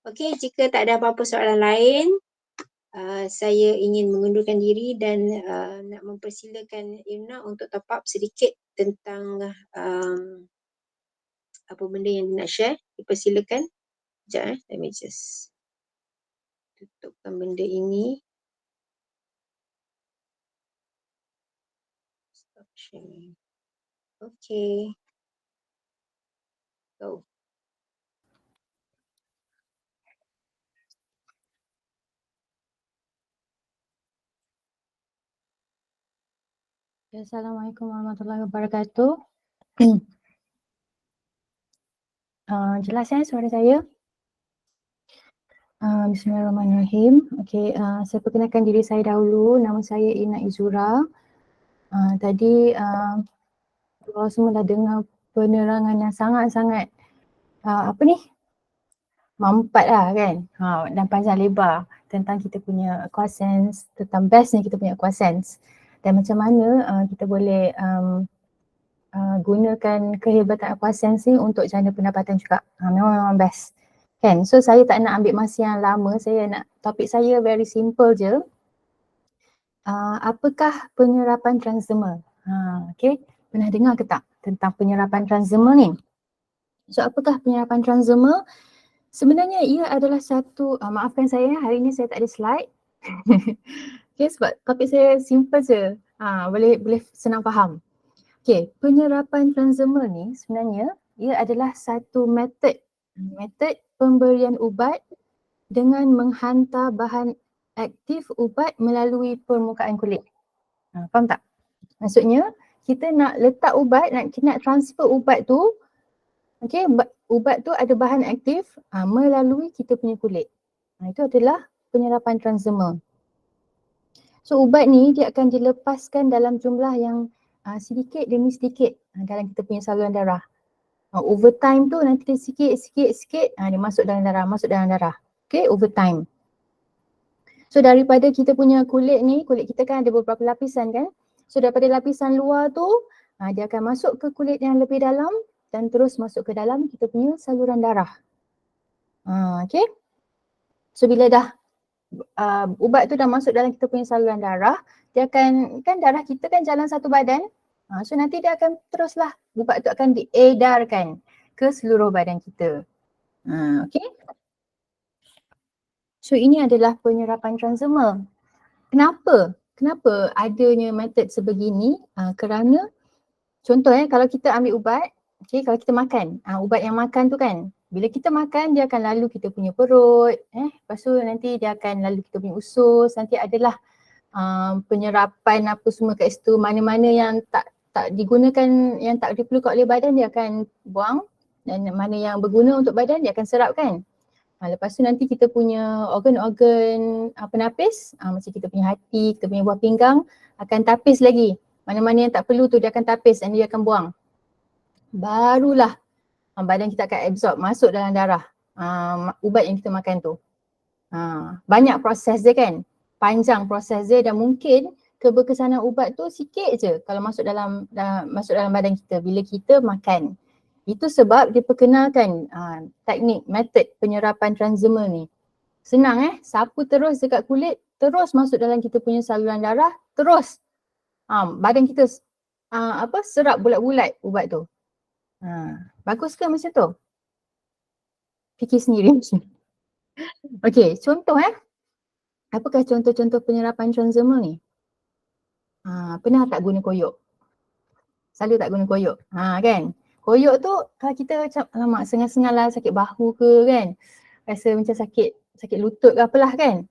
Okey, jika tak ada apa-apa soalan lain, saya ingin mengundurkan diri dan nak mempersilakan Irna untuk top up sedikit tentang apa benda yang dia nak share. Dipersilakan. Sekejap let me just tutupkan benda ini. Stop sharing. Okay. Go. Assalamualaikum warahmatullahi wabarakatuh. Jelas suara saya? Bismillahirrahmanirrahim. Okey, saya perkenalkan diri saya dahulu. Nama saya Ina Izura. Tadi korang semua dah dengar penerangan yang sangat-sangat mampat lah kan, dan panjang lebar tentang kita punya Aquasense, tentang bestnya kita punya Aquasense dan macam mana kita boleh gunakan kehebatan Aquasense ni untuk jana pendapatan juga. Memang best kan. So saya tak nak ambil masa yang lama, topik saya very simple je. Apakah penyerapan transdermal? Okay, pernah dengar ke tak tentang penyerapan transdermal ni? So apakah penyerapan transdermal? Sebenarnya ia adalah satu, maafkan saya hari ini saya tak ada slide. Okay, sebab topik saya simple je, boleh senang faham. Okay, penyerapan transdermal ni sebenarnya ia adalah satu metod pemberian ubat dengan menghantar bahan aktif ubat melalui permukaan kulit. Faham tak? Maksudnya kita nak letak ubat, nak transfer ubat tu, okay, ubat tu ada bahan aktif melalui kita punya kulit. Itu adalah penyerapan transdermal. So ubat ni dia akan dilepaskan dalam jumlah yang sedikit demi sedikit dalam kita punya saluran darah. Over time tu nanti dia sikit dia masuk dalam darah. Okay, over time. So daripada kita punya kulit ni, kulit kita kan ada beberapa lapisan kan. So daripada lapisan luar tu, dia akan masuk ke kulit yang lebih dalam dan terus masuk ke dalam kita punya saluran darah. Okay. So bila dah ubat tu dah masuk dalam kita punya saluran darah, dia akan, kan darah kita kan jalan satu badan. So nanti dia akan teruslah, ubat tu akan diedarkan ke seluruh badan kita. Okay. So ini adalah penyerapan transdermal. Kenapa adanya metod sebegini? Kerana contoh kalau kita ambil ubat, okay, kalau kita makan, ubat yang makan tu kan, bila kita makan dia akan lalu kita punya perut, lepas tu nanti dia akan lalu kita punya usus, nanti adalah penyerapan apa semua kat situ, mana-mana yang tak digunakan, yang tak diperlukan oleh badan dia akan buang, dan mana yang berguna untuk badan dia akan serap kan. Lepas tu nanti kita punya organ-organ penapis, macam kita punya hati, kita punya buah pinggang akan tapis lagi. Mana-mana yang tak perlu tu dia akan tapis dan dia akan buang. Barulah badan kita akan absorb, masuk dalam darah ubat yang kita makan tu. Banyak proses dia kan, panjang proses dia dan mungkin keberkesanan ubat tu sikit je kalau masuk dalam badan kita bila kita makan. Itu sebab diperkenalkan teknik, metod penyerapan transdermal ni. Senang sapu terus dekat kulit, terus masuk dalam kita punya saluran darah, terus badan kita serap bulat-bulat ubat tu. Bagus ke macam tu? Fikir sendiri. Okey, contoh apakah contoh-contoh penyerapan transdermal ni? Pernah tak guna koyok? Selalu tak guna koyok? Kan? Koyok tu kalau kita macam alamak sengal-sengal lah, sakit bahu ke kan, rasa macam sakit lutut ke apalah kan,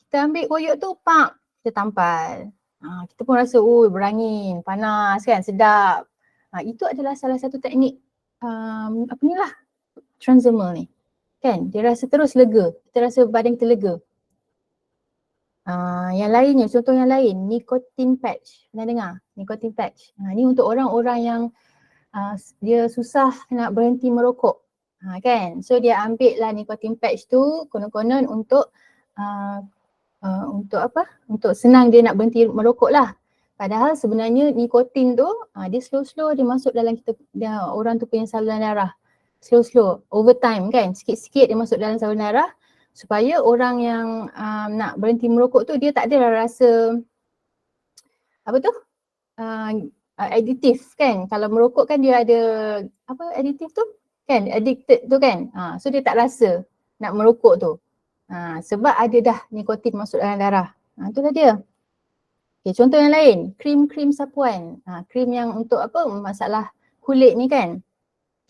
kita ambil koyok tu, kita tampal. Kita pun rasa berangin, panas kan, sedap. Itu adalah salah satu teknik apa ni lah, transdermal ni. Kan, dia rasa terus lega, kita rasa badan kita lega. Yang lainnya, contoh yang lain, nicotine patch. Pernah dengar? Nicotine patch. Ni untuk orang-orang yang dia susah nak berhenti merokok. Kan? So dia ambil lah nicotine patch tu konon-konon untuk apa? Untuk senang dia nak berhenti merokok lah. Padahal sebenarnya nikotin tu dia slow-slow dia masuk dalam orang tu punya saluran darah. Slow-slow, over time kan, sikit-sikit dia masuk dalam saluran darah supaya orang yang nak berhenti merokok tu dia tak ada rasa apa tu? Additif kan. Kalau merokok kan dia ada apa additif tu? Kan, addicted tu kan. So dia tak rasa nak merokok tu. Sebab ada dah nikotin masuk dalam darah. Itulah dia. Okay, contoh yang lain, krim-krim sapuan. Krim yang untuk apa? Masalah kulit ni kan.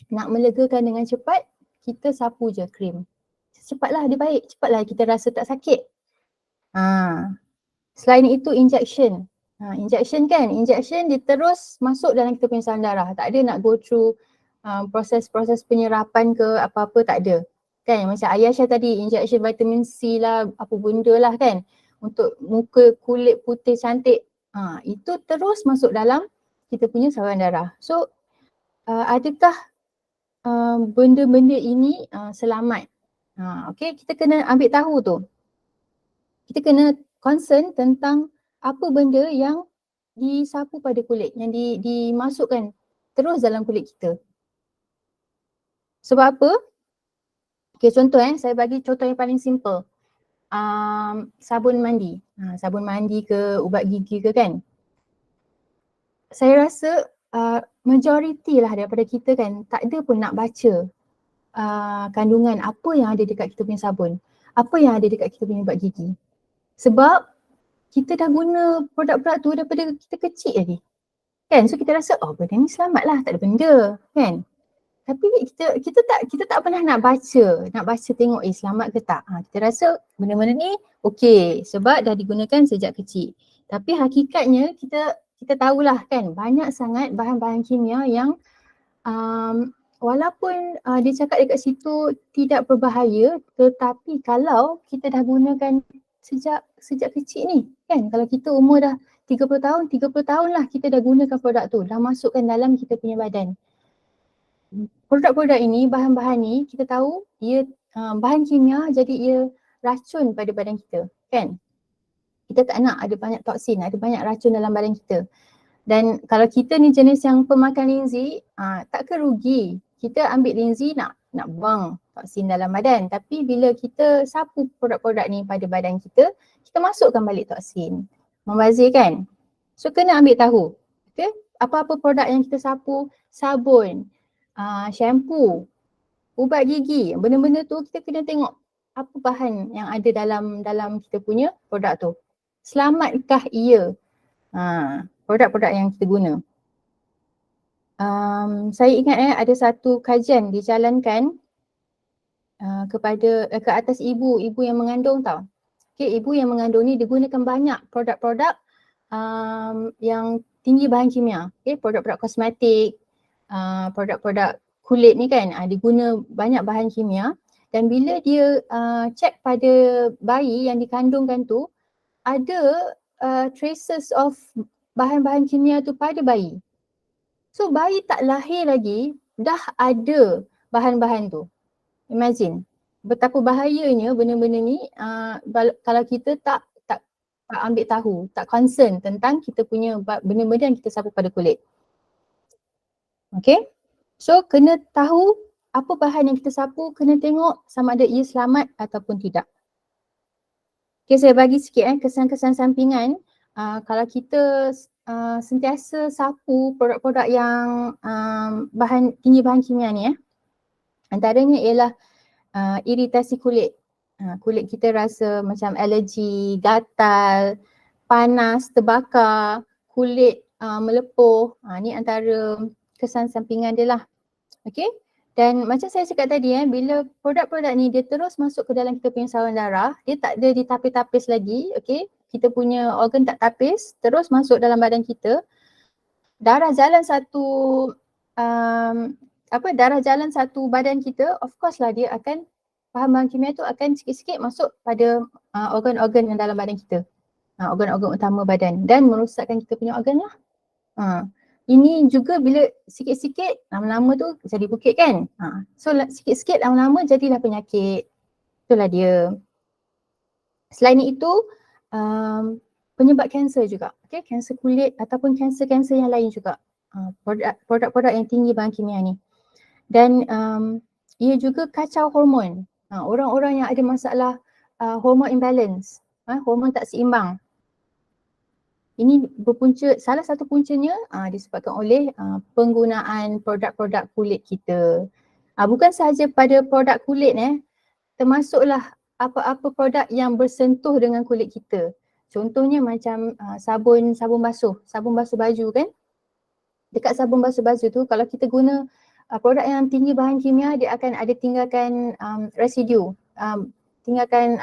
Nak melegakan dengan cepat, kita sapu je krim. Cepatlah dia baik, cepatlah kita rasa tak sakit. Selain itu injection. Injection kan, injection dia terus masuk dalam kita punya saluran darah. Tak ada nak go through proses-proses penyerapan ke apa-apa, tak ada. Kan macam Ayasha tadi, injection vitamin C lah, apa benda lah kan. Untuk muka kulit putih cantik. Itu terus masuk dalam kita punya saluran darah. So adakah benda-benda ini selamat? Okay, kita kena ambil tahu tu. Kita kena concern tentang apa benda yang disapu pada kulit, yang dimasukkan terus dalam kulit kita. Sebab apa? Okay, contoh saya bagi contoh yang paling simple. Sabun mandi. Sabun mandi ke ubat gigi ke kan. Saya rasa majoriti lah daripada kita kan tak ada pun nak baca kandungan apa yang ada dekat kita punya sabun. Apa yang ada dekat kita punya ubat gigi. Sebab kita dah guna produk-produk tu daripada kita kecil lagi. Kan? So kita rasa benda ni selamat lah, tak ada benda kan. Tapi kita tak pernah nak baca tengok selamat ke tak. Kita rasa benda-benda ni okey sebab dah digunakan sejak kecil. Tapi hakikatnya kita tahulah kan banyak sangat bahan-bahan kimia yang walaupun dia cakap dekat situ tidak berbahaya, tetapi kalau kita dah gunakan sejak kecil ni kan, kalau kita umur dah 30 tahun lah kita dah gunakan produk tu, dah masukkan dalam kita punya badan. Produk-produk ini, bahan-bahan ni kita tahu dia bahan kimia jadi ia racun pada badan kita kan. Kita tak nak ada banyak toksin, ada banyak racun dalam badan kita. Dan kalau kita ni jenis yang pemakan linzi, tak ke rugi kita ambil linzi nak buang toksin dalam badan. Tapi bila kita sapu produk-produk ni pada badan kita, kita masukkan balik toksin. Membazir kan? So kena ambil tahu. Okay? Apa-apa produk yang kita sapu, sabun, shampoo, ubat gigi, benda-benda tu kita kena tengok apa bahan yang ada dalam kita punya produk tu. Selamatkah ia produk-produk yang kita guna. Saya ingat ada satu kajian dijalankan ke atas ibu yang mengandung tau. Okay, ibu yang mengandung ni dia gunakan banyak produk-produk yang tinggi bahan kimia. Okay, produk-produk kosmetik, produk-produk kulit ni kan diguna banyak bahan kimia, dan bila dia cek pada bayi yang dikandungkan tu ada traces of bahan-bahan kimia tu pada bayi. So bayi tak lahir lagi dah ada bahan-bahan tu. Imagine betapa bahayanya benda-benda ni kalau kita tak ambil tahu, tak concern tentang kita punya benda-benda yang kita sapu pada kulit. Okay, so kena tahu apa bahan yang kita sapu, kena tengok sama ada ia selamat ataupun tidak. Okay, saya bagi sikit kesan-kesan sampingan kalau kita sentiasa sapu produk-produk yang tinggi bahan kimia ni antaranya ialah iritasi kulit. Kulit kita rasa macam alergi, gatal, panas, terbakar, kulit melepuh. Ni antara kesan sampingan dia lah. Okay. Dan macam saya cakap tadi bila produk-produk ni dia terus masuk ke dalam kita punya saluran darah, dia tak ada ditapis-tapis lagi, okay. kita punya organ tak tapis terus masuk dalam badan kita, darah jalan satu darah jalan satu badan kita, of course lah dia akan bahan-bahan kimia tu akan sikit-sikit masuk pada organ-organ yang dalam badan kita. Organ-organ utama badan dan merosakkan kita punya organ lah. Ini juga bila sikit-sikit lama-lama tu jadi bukit kan. So sikit-sikit lama-lama jadilah penyakit. Itulah dia. Selain itu penyebab kanser juga. Okay, kanser kulit ataupun kanser-kanser yang lain juga. Produk-produk yang tinggi bahan kimia ni. Dan ia juga kacau hormon. Orang-orang yang ada masalah hormon imbalance, hormon tak seimbang. Ini salah satu puncanya disebabkan oleh penggunaan produk-produk kulit kita. Bukan sahaja pada produk kulit termasuklah apa-apa produk yang bersentuh dengan kulit kita. Contohnya macam sabun basuh baju kan. Dekat sabun basuh baju tu kalau kita guna produk yang tinggi bahan kimia, dia akan ada tinggalkan residu, tinggalkan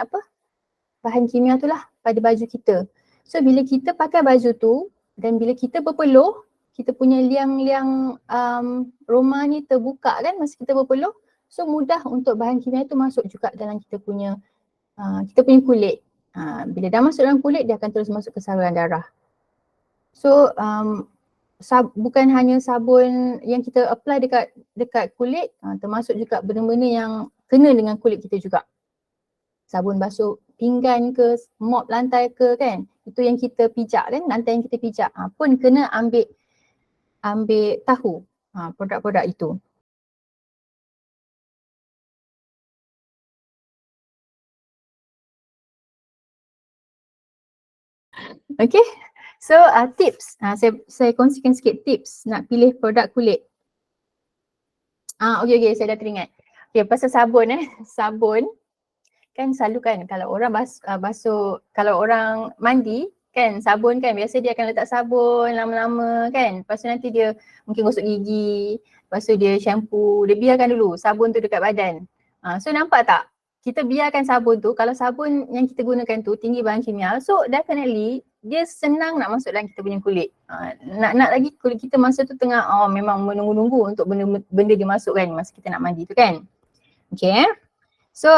bahan kimia tu lah pada baju kita. So bila kita pakai baju tu dan bila kita berpeluh, kita punya liang-liang roma ni terbuka kan masa kita berpeluh. So mudah untuk bahan kimia tu masuk juga dalam kita punya kulit. Bila dah masuk dalam kulit, dia akan terus masuk ke saluran darah. So bukan hanya sabun yang kita apply dekat kulit, termasuk juga benda-benda yang kena dengan kulit kita juga. Sabun basuh pinggan ke, mop lantai ke kan, itu yang kita pijak kan, lantai yang kita pijak pun kena ambil tahu produk-produk itu. Okay, so tips, saya kongsikan sikit tips nak pilih produk kulit. Okay, saya dah teringat. Okay, pasal sabun sabun kan selalu kan kalau orang basuh, kalau orang mandi kan sabun kan biasa dia akan letak sabun lama-lama kan, lepas tu nanti dia mungkin gosok gigi, lepas tu dia shampoo, dia biarkan dulu sabun tu dekat badan. So nampak tak, kita biarkan sabun tu, kalau sabun yang kita gunakan tu tinggi bahan kimia, so definitely dia senang nak masuk dalam kita punya kulit. Nak lagi kulit kita masa tu tengah memang menunggu-nunggu untuk benda dia masuk kan masa kita nak mandi tu kan. Okay, so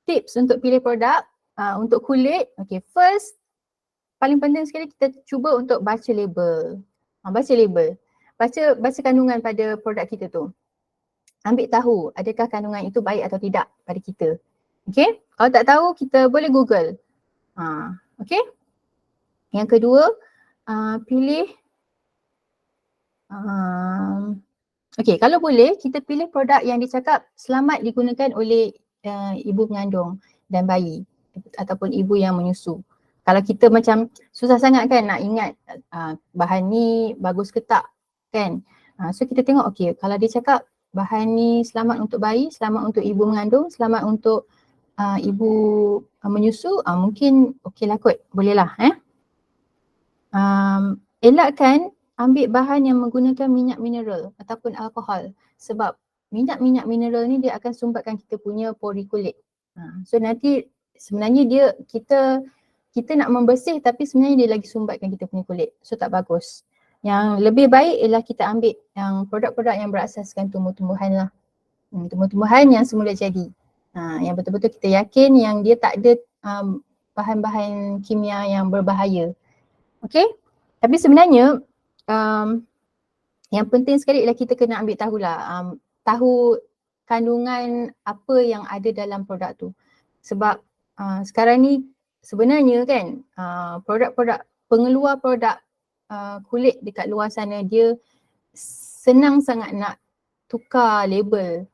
tips untuk pilih produk untuk kulit. Okay, first paling penting sekali kita cuba untuk baca label. Baca label. Baca kandungan pada produk kita tu. Ambil tahu adakah kandungan itu baik atau tidak pada kita. Okay, kalau tak tahu kita boleh Google. Okay. Yang kedua, pilih okay, kalau boleh kita pilih produk yang dicakap selamat digunakan oleh ibu mengandung dan bayi ataupun ibu yang menyusu. Kalau kita macam susah sangat kan nak ingat bahan ni bagus ke tak kan. So kita tengok okay, kalau dia cakap bahan ni selamat untuk bayi, selamat untuk ibu mengandung, selamat untuk ibu menyusu, mungkin okey lah kot, boleh lah elakkan ambil bahan yang menggunakan minyak mineral ataupun alkohol, sebab minyak mineral ni dia akan sumbatkan kita punya pori kulit. So nanti sebenarnya kita nak membersih tapi sebenarnya dia lagi sumbatkan kita punya kulit. So tak bagus. Yang lebih baik ialah kita ambil yang produk-produk yang berasaskan tumbuh-tumbuhan lah. Tumbuh-tumbuhan yang semula jadi. Yang betul-betul kita yakin yang dia tak ada bahan-bahan kimia yang berbahaya. Okay? Tapi sebenarnya yang penting sekali ialah kita kena ambil tahulah, tahu kandungan apa yang ada dalam produk tu. Sebab sekarang ni sebenarnya kan produk-produk, pengeluar produk kulit dekat luar sana dia senang sangat nak tukar label.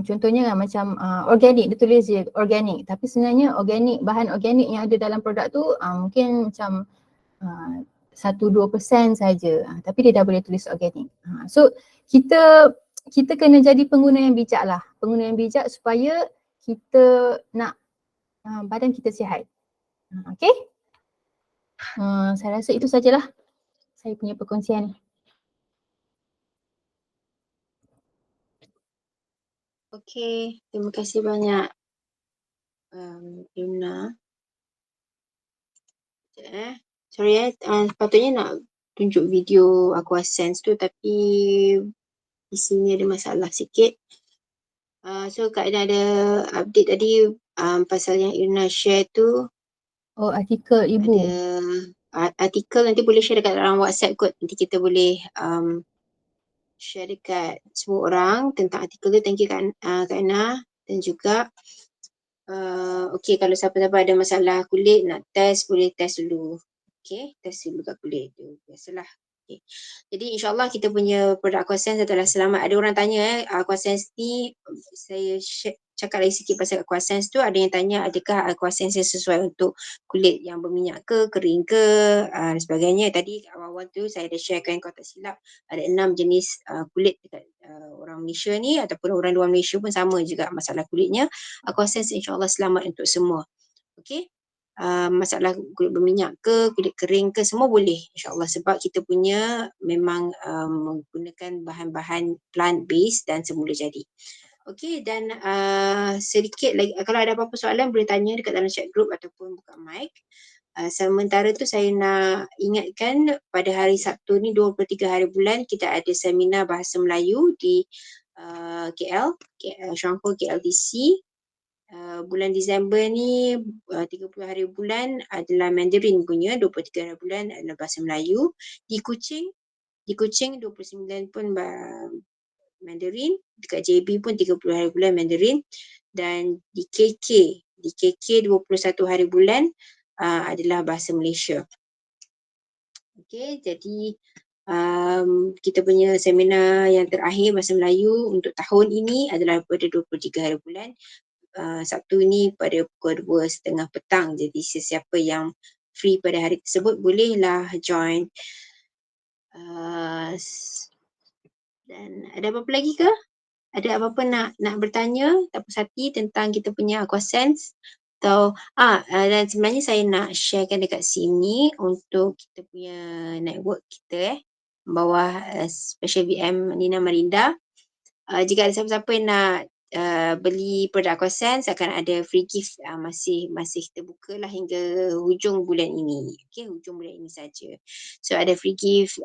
Contohnya kan macam organik, dia tulis je organik, tapi sebenarnya bahan organik yang ada dalam produk tu mungkin macam 1-2% saja, tapi dia dah boleh tulis organik. So kita kena jadi pengguna yang bijak lah, pengguna yang bijak supaya kita nak badan kita sihat. Okay? Saya rasa itu sajalah saya punya perkongsian. Okey, terima kasih banyak Yumna. Sorry sepatutnya nak tunjuk video Aquasense tu tapi di sini ada masalah sikit. So Kak Ina ada update tadi pasal yang Irna share tu. Oh, artikel ibu. Ada artikel, nanti boleh share dekat dalam WhatsApp kot. Nanti kita boleh share dekat semua orang tentang artikel tu. Thank you Kak Ina. Dan juga okay, kalau siapa-siapa ada masalah kulit nak test, boleh test dulu. Okay, test dulu kat kulit tu. Biasalah. Okay. Jadi insyaAllah kita punya produk Aquasense adalah selamat. Ada orang tanya Aquasense ni, saya cakap lagi sikit pasal Aquasense tu. Ada yang tanya adakah Aquasense sesuai untuk kulit yang berminyak ke, kering ke dan sebagainya. Tadi awal-awal tu saya ada sharekan, kalau tak silap ada 6 jenis kulit dekat orang Malaysia ni, ataupun orang luar Malaysia pun sama juga masalah kulitnya. Aquasense insyaAllah selamat untuk semua. Okay. Masalah kulit berminyak ke, kulit kering ke, semua boleh insyaAllah, sebab kita punya memang menggunakan bahan-bahan plant based dan semula jadi. Okay, dan sedikit lagi, kalau ada apa-apa soalan boleh tanya dekat dalam chat group ataupun buka mic. Sementara tu saya nak ingatkan pada hari Sabtu ni 23 hari bulan kita ada seminar bahasa Melayu di KL, Syangkor KLDC. Bulan Disember ni 30 hari bulan adalah Mandarin punya, 23 hari bulan adalah bahasa Melayu. Di Kuching 29 pun Mandarin, dekat JB pun 30 hari bulan Mandarin, dan di KK 21 hari bulan adalah bahasa Malaysia. Okay, jadi kita punya seminar yang terakhir bahasa Melayu untuk tahun ini adalah pada 23 hari bulan. Sabtu ni pada pukul 2:30 petang. Jadi sesiapa yang free pada hari tersebut bolehlah join. Dan ada apa-apa lagi ke? Ada apa-apa nak bertanya, tak puas hati tentang kita punya Aquasense? Atau dan sebenarnya saya nak sharekan dekat sini untuk kita punya network kita bawah Special VM Nina Marinda. Jika ada siapa-siapa yang nak beli produk Aquasense, akan ada free gift, masih terbuka lah hingga hujung bulan ini. Okay, hujung bulan ini saja. So ada free gift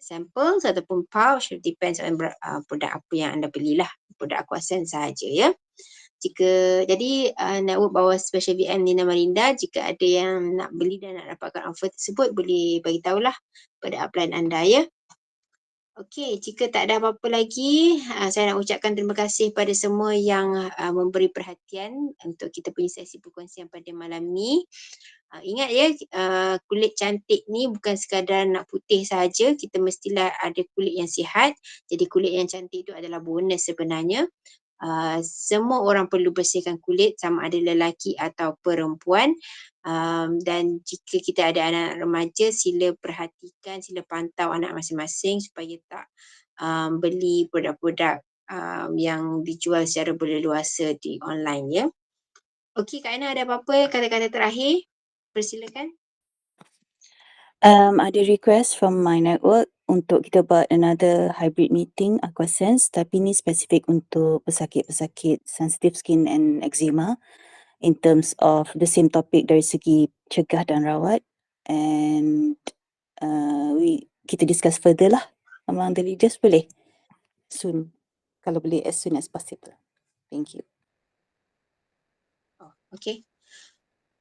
samples ataupun pouch, depends on produk apa yang anda belilah, produk Aquasense sahaja ya. Jadi network bawah Special VM Nina Marinda, jika ada yang nak beli dan nak dapatkan offer tersebut, boleh bagi tahulah pada upline anda ya. Okey, jika tak ada apa-apa lagi, saya nak ucapkan terima kasih pada semua yang memberi perhatian untuk kita punya sesi perkongsian pada malam ni. Ingat ya, kulit cantik ni bukan sekadar nak putih saja, kita mestilah ada kulit yang sihat. Jadi kulit yang cantik itu adalah bonus sebenarnya. Semua orang perlu bersihkan kulit, sama ada lelaki atau perempuan. Dan jika kita ada anak remaja, sila perhatikan, sila pantau anak masing-masing supaya tak beli produk-produk yang dijual secara berleluasa di online ya. Okey, Kak Ana ada apa-apa kata-kata terakhir? Persilakan. Ada request from my network untuk kita buat another hybrid meeting Aquasense, tapi ni spesifik untuk pesakit-pesakit sensitive skin and eczema in terms of the same topic dari segi cegah dan rawat, and kita discuss further lah among the leaders, boleh soon, kalau boleh as soon as possible. Thank you. Okay.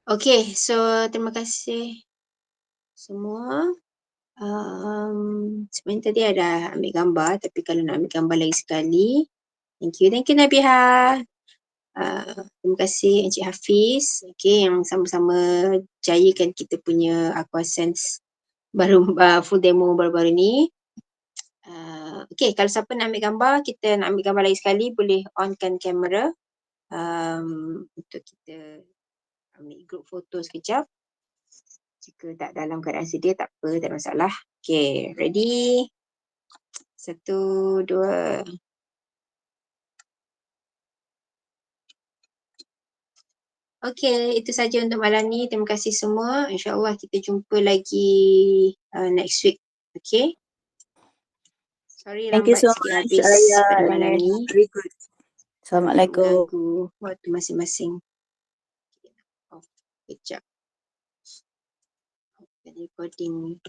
Okay, so terima kasih semua. Sebenarnya tadi ada ambil gambar, tapi kalau nak ambil gambar lagi sekali, thank you Nabiha. Terima kasih Encik Hafiz, okay, yang sama-sama jayakan kita punya Aquasense baru full demo baru-baru ni. Okay, kalau siapa nak ambil gambar, kita nak ambil gambar lagi sekali, boleh onkan kamera untuk kita ambil group foto sekejap. Jika tak dalam keadaan sedia, tak apa, tak ada masalah. Okay, ready? 1, 2. Okay, itu saja untuk malam ni. Terima kasih semua. InsyaAllah kita jumpa lagi next week. Okay? Sorry Thank you lambat so sikit much, habis Arya pada malam and ni. very good. Assalamualaikum. Mengganggu waktu masing-masing. Oh, kejap. recording.